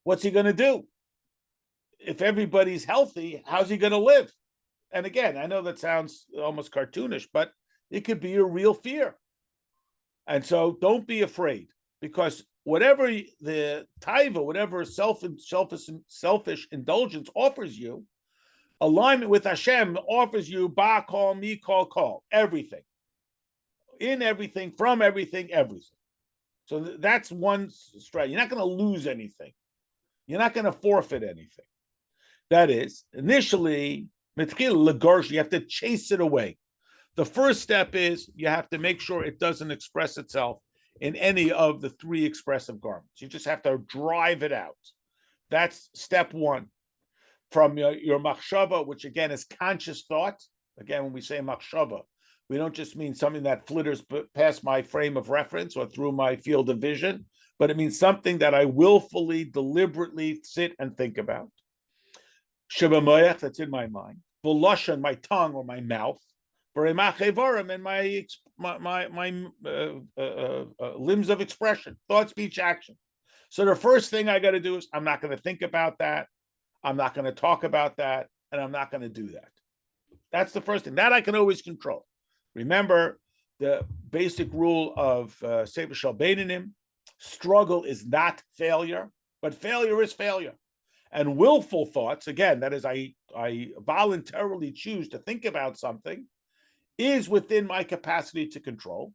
what's he going to do? If everybody's healthy, how's he going to live? And again, I know that sounds almost cartoonish, but it could be a real fear. And so don't be afraid, because whatever the taiva, whatever selfish indulgence offers you, alignment with Hashem offers you ba kol, mi kol, everything. In everything, from everything, everything. So that's one strategy. You're not going to lose anything. You're not going to forfeit anything. That is, initially, You have to chase it away. The first step is you have to make sure it doesn't express itself in any of the three expressive garments. You just have to drive it out. That's step one. From your machshava, which again is conscious thought. Again, when we say machshava, we don't just mean something that flitters past my frame of reference or through my field of vision, but it means something that I willfully, deliberately sit and think about. Sheba moyach, that's in my mind. V'loshan, my tongue or my mouth. V'remachevarim, and my limbs of expression, thought, speech, action. So the first thing I got to do is I'm not going to think about that. I'm not going to talk about that, and I'm not going to do that. That's the first thing. That I can always control. Remember the basic rule of Sefer Shel Beinanim: struggle is not failure, but failure is failure. And willful thoughts, again, that is, I voluntarily choose to think about something, is within my capacity to control.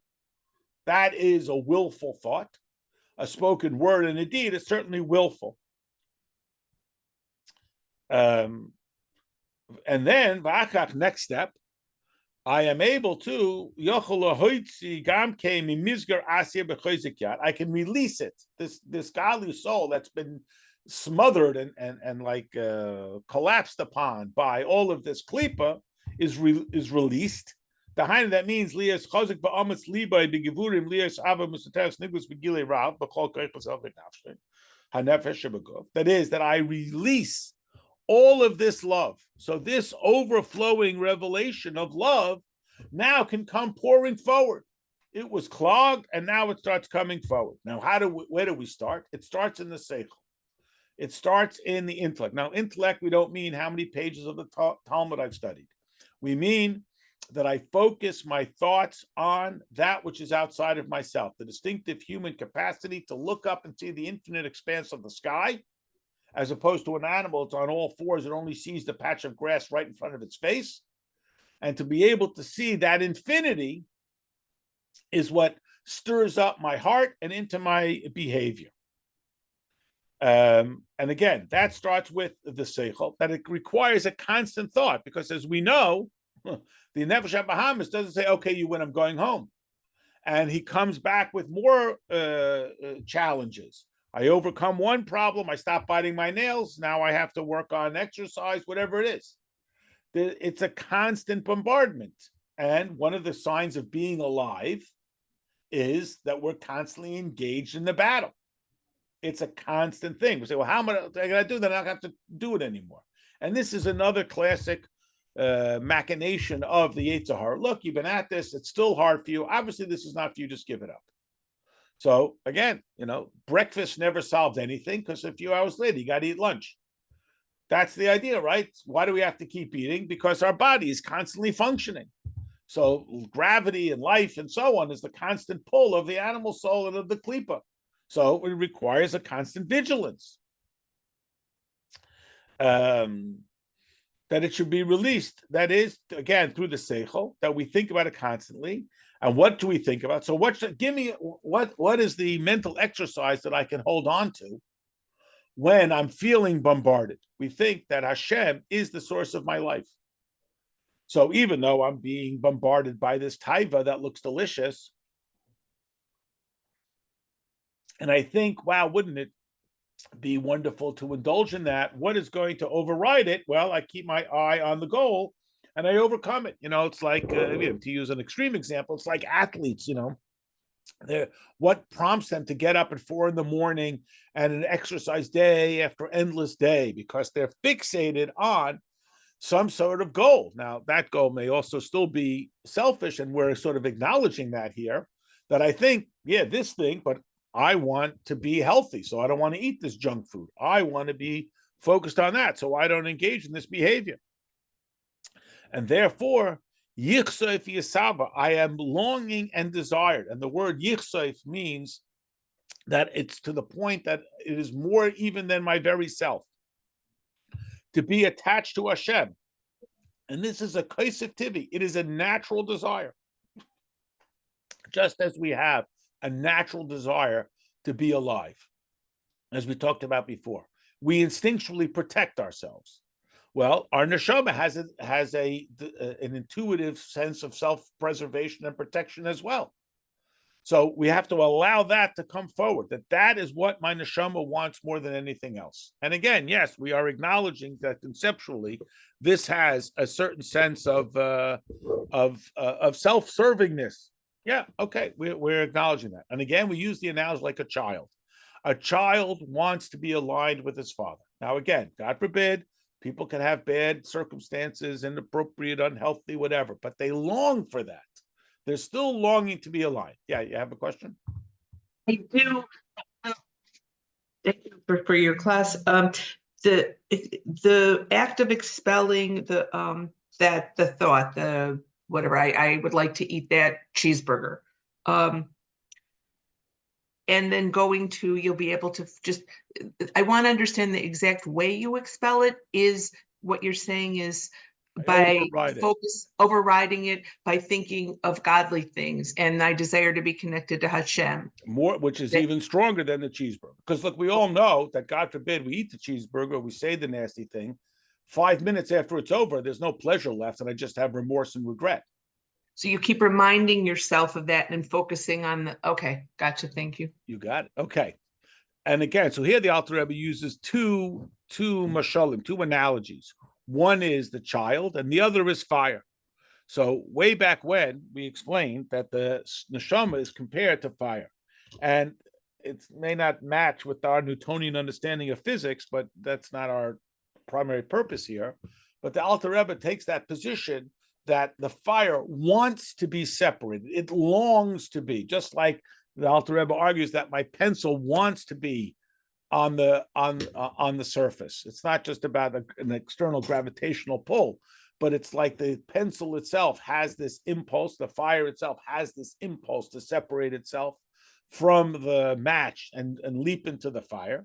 That is a willful thought. A spoken word and a deed is certainly willful. And then, next step, I am able to, I can release it. This godly soul that's been smothered and like collapsed upon by all of this klipa is released. Behind that means lias chazik ba'ametz libay begivurim lias ava musateres nigus begilei rav b'chol koichos el v'nafshe hanefesh shebegov. That is, that I release all of this love. So this overflowing revelation of love now can come pouring forward. It was clogged, and now it starts coming forward. Now, where do we start? It starts in the seichel. It starts in the intellect. Now, intellect, we don't mean how many pages of the Talmud I've studied. We mean that I focus my thoughts on that which is outside of myself, the distinctive human capacity to look up and see the infinite expanse of the sky, as opposed to an animal, it's on all fours, it only sees the patch of grass right in front of its face. And to be able to see that infinity is what stirs up my heart and into my behavior. And again, that starts with the seichel, that it requires a constant thought, because as we know, the Nefesh HaBahamis doesn't say, okay, you win, I'm going home. And he comes back with more challenges. I overcome one problem, I stop biting my nails, now I have to work on exercise, whatever it is. It's a constant bombardment. And one of the signs of being alive is that we're constantly engaged in the battle. It's a constant thing. We say, well, how am I going to do that? I don't have to do it anymore. And this is another classic machination of the Yetzer Hara. Look, you've been at this. It's still hard for you. Obviously, this is not for you. Just give it up. So again, breakfast never solves anything, because a few hours later, you got to eat lunch. That's the idea, right? Why do we have to keep eating? Because our body is constantly functioning. So gravity and life and so on is the constant pull of the animal soul and of the klipa. So it requires a constant vigilance. That it should be released. That is, again, through the seichel, that we think about it constantly. And what do we think about? So what is the mental exercise that I can hold on to when I'm feeling bombarded? We think that Hashem is the source of my life. So even though I'm being bombarded by this taiva that looks delicious, and I think, wow, wouldn't it be wonderful to indulge in that? What is going to override it? Well, I keep my eye on the goal and I overcome it. It's like, to use an extreme example, it's like athletes, what prompts them to get up at 4 a.m. and an exercise day after endless day? Because they're fixated on some sort of goal. Now, that goal may also still be selfish, and we're sort of acknowledging that here, that I think, this thing, but I want to be healthy, so I don't want to eat this junk food. I want to be focused on that, so I don't engage in this behavior. And therefore, yichsoif yisaba, I am longing and desired. And the word yichsoif means that it's to the point that it is more even than my very self, to be attached to Hashem. And this is a kaisef tivi. It is a natural desire. Just as we have a natural desire to be alive, as we talked about before. We instinctually protect ourselves. Well, our neshama has an intuitive sense of self-preservation and protection as well. So we have to allow that to come forward, that is what my neshama wants more than anything else. And again, yes, we are acknowledging that conceptually, this has a certain sense of self-servingness. Yeah, okay, we're acknowledging that. And again, we use the analogy like a child. A child wants to be aligned with his father. Now, again, God forbid, people can have bad circumstances, inappropriate, unhealthy, whatever, but they long for that. They're still longing to be aligned. Yeah, you have a question? I do. Thank you for your class. The act of expelling the thought, the whatever, I would like to eat that cheeseburger. And then going to, you'll be able to just, I want to understand the exact way you expel it. Is what you're saying is by overriding it by thinking of godly things, and I desire to be connected to Hashem. More, which is even stronger than the cheeseburger. Because look, we all know that God forbid we eat the cheeseburger, we say the nasty thing. 5 minutes after it's over, there's no pleasure left, and I just have remorse and regret. So you keep reminding yourself of that and focusing on the, okay, gotcha, thank you. You got it. Okay. And again, so here the Alter Rebbe uses two mashalim, two analogies. One is the child, and the other is fire. So way back when, we explained that the neshama is compared to fire. And it may not match with our Newtonian understanding of physics, but that's not our primary purpose here. But the Alter Rebbe takes that position that the fire wants to be separated. It longs to be, just like the Alter Rebbe argues that my pencil wants to be on the surface. It's not just about an external gravitational pull, but it's like the pencil itself has this impulse. The fire itself has this impulse to separate itself from the match and leap into the fire.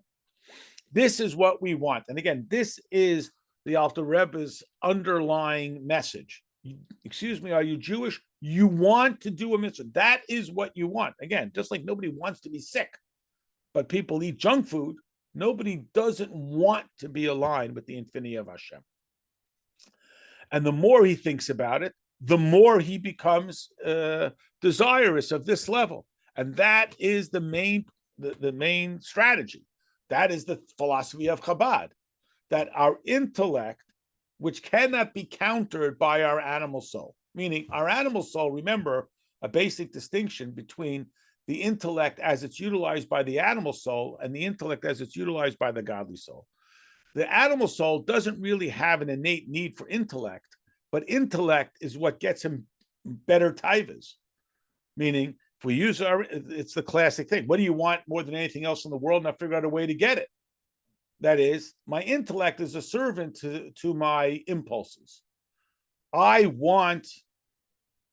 This is what we want. And again, this is the Alter Rebbe's underlying message. Excuse me, are you Jewish? You want to do a mitzvah. That is what you want. Again, just like nobody wants to be sick, but people eat junk food, nobody doesn't want to be aligned with the infinity of Hashem. And the more he thinks about it, the more he becomes desirous of this level. And that is the main strategy. That is the philosophy of Chabad, that our intellect, which cannot be countered by our animal soul, meaning our animal soul, remember, a basic distinction between the intellect as it's utilized by the animal soul and the intellect as it's utilized by the godly soul. The animal soul doesn't really have an innate need for intellect, but intellect is what gets him better taivas. Meaning, if we use it's the classic thing. What do you want more than anything else in the world? And I figure out a way to get it. That is, my intellect is a servant to my impulses. I want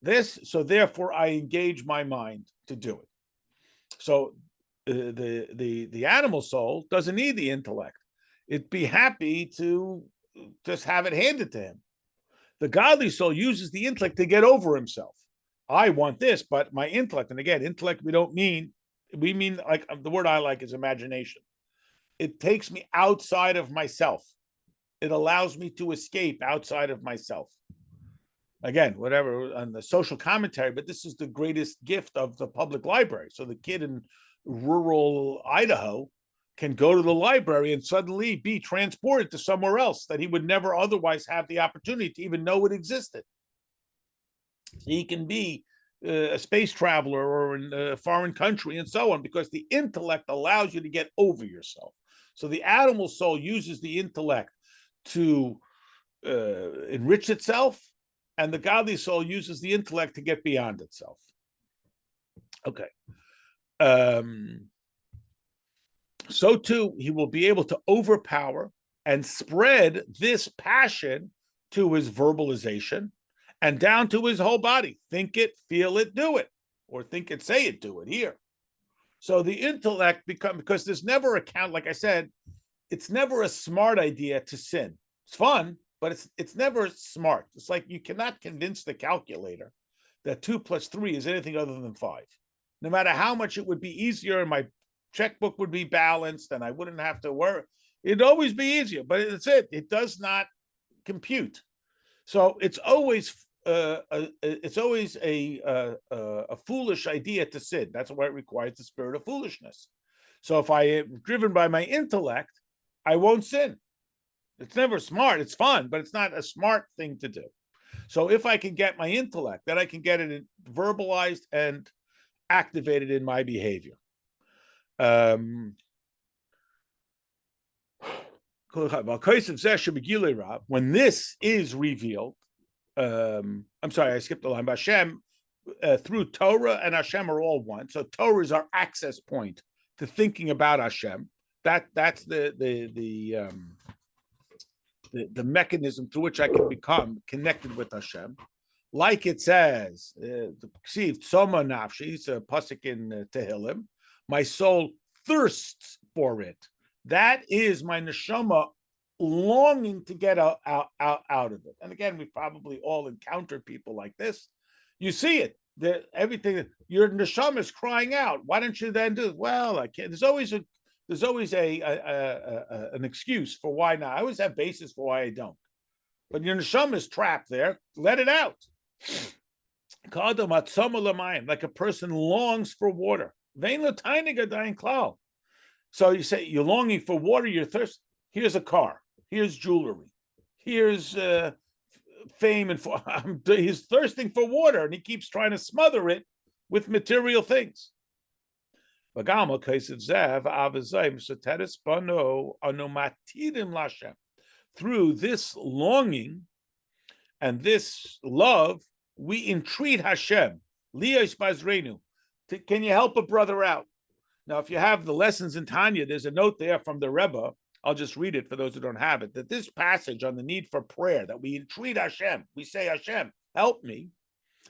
this, so therefore I engage my mind to do it. So the animal soul doesn't need the intellect. It'd be happy to just have it handed to him. The godly soul uses the intellect to get over himself. I want this, but my intellect, and again, intellect we mean like the word I like is imagination. It takes me outside of myself. It allows me to escape outside of myself. Again, whatever on the social commentary, but this is the greatest gift of the public library. So the kid in rural Idaho can go to the library and suddenly be transported to somewhere else that he would never otherwise have the opportunity to even know it existed. He can be a space traveler or in a foreign country and so on, because the intellect allows you to get over yourself. So the animal soul uses the intellect to enrich itself, and the godly soul uses the intellect to get beyond itself. Okay. So too, he will be able to overpower and spread this passion to his verbalization and down to his whole body. Think it, feel it, do it. Or think it, say it, do it here. So the intellect because there's never like I said, it's never a smart idea to sin. It's fun, but it's never smart. It's like you cannot convince the calculator that 2 + 3 is anything other than 5. No matter how much it would be easier and my checkbook would be balanced and I wouldn't have to worry. It'd always be easier, but it's it. It does not compute. So it's always a foolish idea to sin. That's why it requires the spirit of foolishness. So if I am driven by my intellect, I won't sin. It's never smart. It's fun, but it's not a smart thing to do. So if I can get my intellect, then I can get it verbalized and activated in my behavior. When this is revealed, I'm sorry, I skipped the line. Hashem, through Torah and Hashem are all one. So Torah is our access point to thinking about Hashem. That's the mechanism through which I can become connected with Hashem. Like it says, Soma Nafshi, it's a pasuk in Tehillim, my soul thirsts for it. That is my neshama longing to get out of it. And again, we probably all encountered people like this. You see it. Everything, your neshama is crying out. Why don't you then do it? Well, I can't. There's always an excuse for why not. I always have basis for why I don't. But your neshama is trapped there. Let it out. Like a person longs for water. So you say you're longing for water, you're thirsty. Here's a car. Here's jewelry. Here's fame and he's thirsting for water, and he keeps trying to smother it with material things. Through this longing and this love, we entreat Hashem. Can you help a brother out? Now, if you have the lessons in Tanya, there's a note there from the Rebbe. I'll just read it for those who don't have it. That this passage on the need for prayer, that we entreat Hashem, we say, Hashem, help me,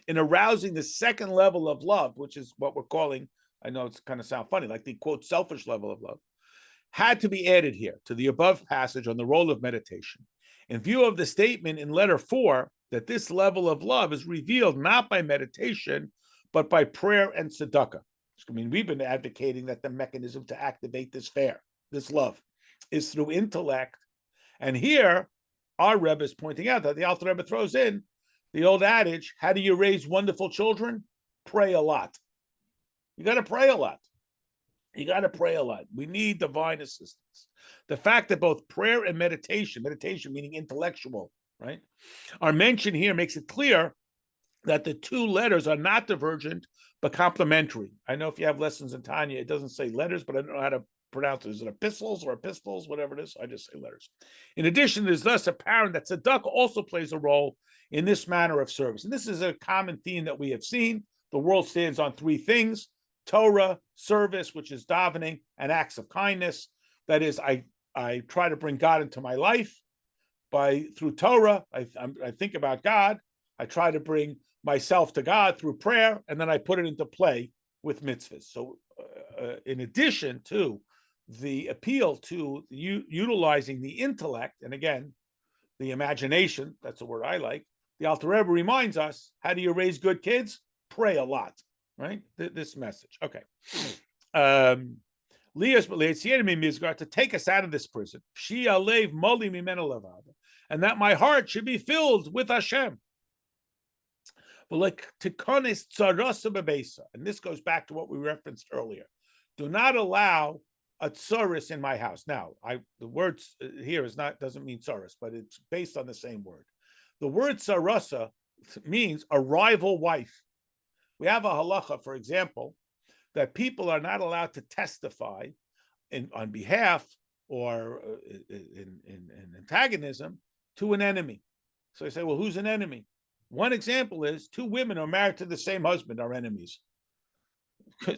in arousing the second level of love, which is what we're calling, I know it's kind of sound funny, like the quote selfish level of love, had to be added here to the above passage on the role of meditation. In view of the statement in letter 4 that this level of love is revealed not by meditation, but by prayer and tzedakah. I mean, we've been advocating that the mechanism to activate this love, is through intellect. And here, our Rebbe is pointing out that the Alter Rebbe throws in the old adage, how do you raise wonderful children? Pray a lot. You got to pray a lot. You got to pray a lot. We need divine assistance. The fact that both prayer and meditation meaning intellectual, right, are mentioned here makes it clear that the two letters are not divergent, but complementary. I know if you have lessons in Tanya, it doesn't say letters, but I don't know how to pronounce it. Is it epistles or epistles, whatever it is? I just say letters. In addition, it is thus apparent that tzedakah also plays a role in this manner of service. And this is a common theme that we have seen. The world stands on three things: Torah, service, which is davening, and acts of kindness. That is, I try to bring God into my life through Torah. I think about God. I try to bring myself to God through prayer, and then I put it into play with mitzvahs. So in addition to the appeal to utilizing the intellect, and again, the imagination, that's a word I like, the Alter Rebbe reminds us, how do you raise good kids? Pray a lot, right? This message. Okay. To take us out of this prison, and that my heart should be filled with Hashem. And this goes back to what we referenced earlier. Do not allow a tsaris in my house. Now, the word here doesn't mean tsaris, but it's based on the same word. The word tsarasa means a rival wife. We have a halacha, for example, that people are not allowed to testify on behalf or in antagonism to an enemy. So I say, well, who's an enemy? One example is 2 women are married to the same husband are enemies.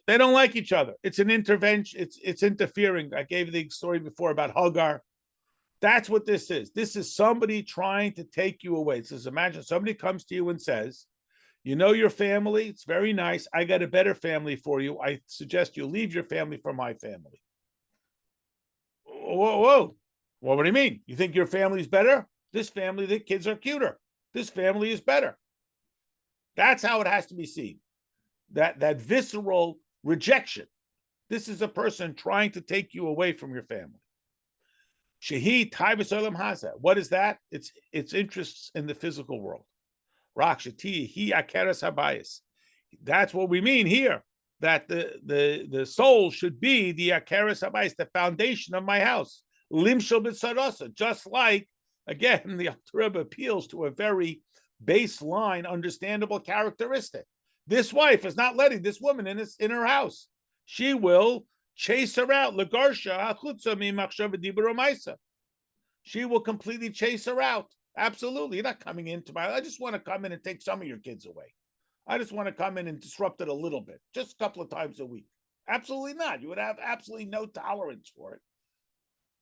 They don't like each other. It's an intervention. It's interfering. I gave the story before about Hagar. That's what this is. This is somebody trying to take you away. It says, imagine somebody comes to you and says, you know your family, it's very nice. I got a better family for you. I suggest you leave your family for my family. Whoa. Well, what do you mean? You think your family's better? This family, the kids are cuter. This family is better. That's how it has to be seen. That visceral rejection. This is a person trying to take you away from your family. Shehi Taibas Olam Haza. What is that? It's interests in the physical world. Rak Sheti Hi Akeres Habayis. That's what we mean here. That the soul should be the Akeres Habayis, the foundation of my house. Limshel B'Tzarasa. Just like, again, the Alter Rebbe appeals to a very baseline, understandable characteristic. This wife is not letting this woman in her house. She will chase her out. She will completely chase her out. Absolutely. You're not coming into my. I just want to come in and take some of your kids away. I just want to come in and disrupt it a little bit, just a couple of times a week. Absolutely not. You would have absolutely no tolerance for it.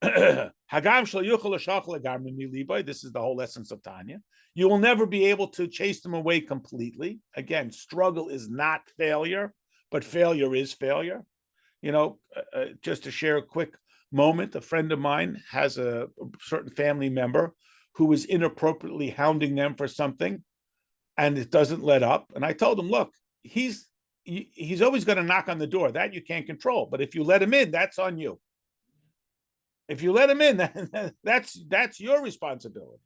This is the whole essence of Tanya. You will never be able to chase them away completely. Again, struggle is not failure, but failure is failure. Just to share a quick moment, a friend of mine has a certain family member who is inappropriately hounding them for something, and it doesn't let up. And I told him, look, he's always going to knock on the door. That you can't control. But if you let him in, that's on you. If you let him in, that's your responsibility.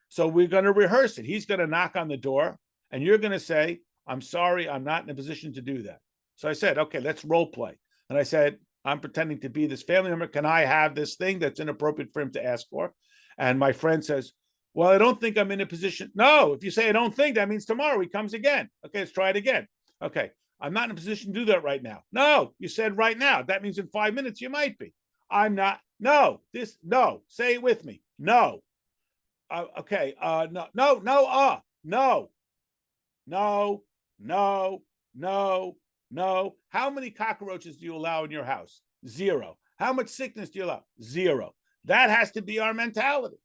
So we're going to rehearse it. He's going to knock on the door, and you're going to say, I'm sorry, I'm not in a position to do that. So I said, okay, let's role play. And I said, I'm pretending to be this family member. Can I have this thing that's inappropriate for him to ask for? And my friend says, well, I don't think I'm in a position. No, if you say I don't think, that means tomorrow he comes again. Okay, let's try it again. Okay, I'm not in a position to do that right now. No, you said right now. That means in 5 minutes you might be. I'm not. No, say it with me. No. Okay, no. How many cockroaches do you allow in your house? 0. How much sickness do you allow? 0. That has to be our mentality.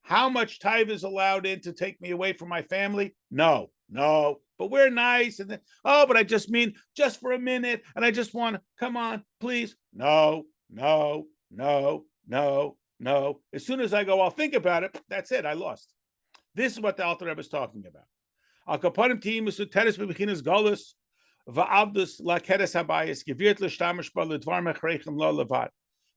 How much tithe is allowed in to take me away from my family? No. But we're nice. And then, but I just mean just for a minute. And I just want to, come on, please. No. As soon as I go, I'll think about it. That's it. I lost. This is what the Alter Rebbe is talking about. Al kapanim tiyim usuteres bebechinas galus va'avdus lakeres habayis gevirt l'shtamish ba l'dvar mechreichem lo levad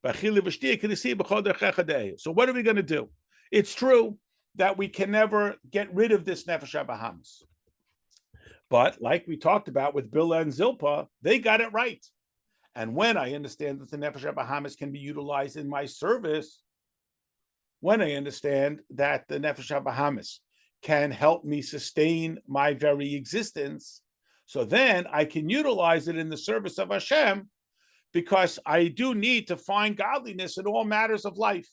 v'achili v'shtiya k'nisi b'chol derech HaKodesh. So what are we going to do? It's true that we can never get rid of this nefesh habahamis, but like we talked about with Bilhah and Zilpah, they got it right. And when I understand that the nefesh habahamis can be utilized in my service, when I understand that the nefesh habahamis can help me sustain my very existence, so then I can utilize it in the service of Hashem, because I do need to find godliness in all matters of life.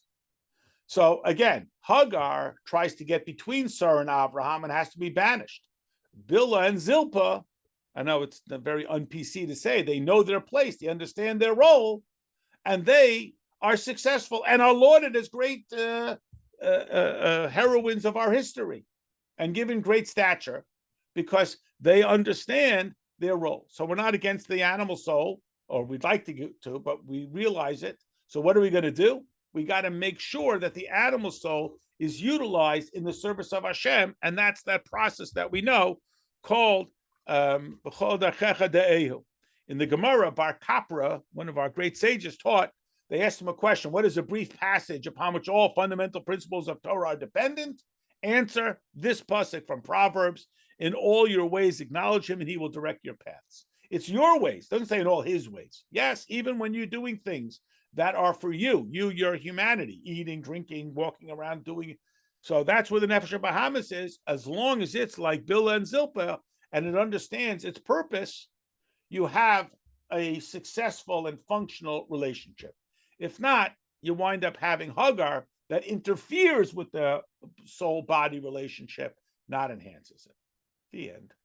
So again, Hagar tries to get between Sarah and Abraham and has to be banished. Bilhah and Zilpah, I know it's very un-PC to say, they know their place, they understand their role, and they are successful and are lauded as great heroines of our history and given great stature because they understand their role. So we're not against the animal soul, or we'd like to get to, but we realize it. So what are we going to do? We got to make sure that the animal soul is utilized in the service of Hashem, and that's that process that we know called in the Gemara. Bar Kapra, one of our great sages, taught. They asked him a question: what is a brief passage upon which all fundamental principles of Torah are dependent? Answer: this pasuk from Proverbs: in all your ways acknowledge him, and he will direct your paths. It's your ways. It doesn't say in all his ways. Yes, even when you're doing things that are for you, your humanity, eating, drinking, walking around, doing. So that's where the Nefesh Bahamas is. As long as it's like Bilhah and Zilpah, and it understands its purpose, you have a successful and functional relationship. If not, you wind up having Hagar that interferes with the soul-body relationship, not enhances it. The end.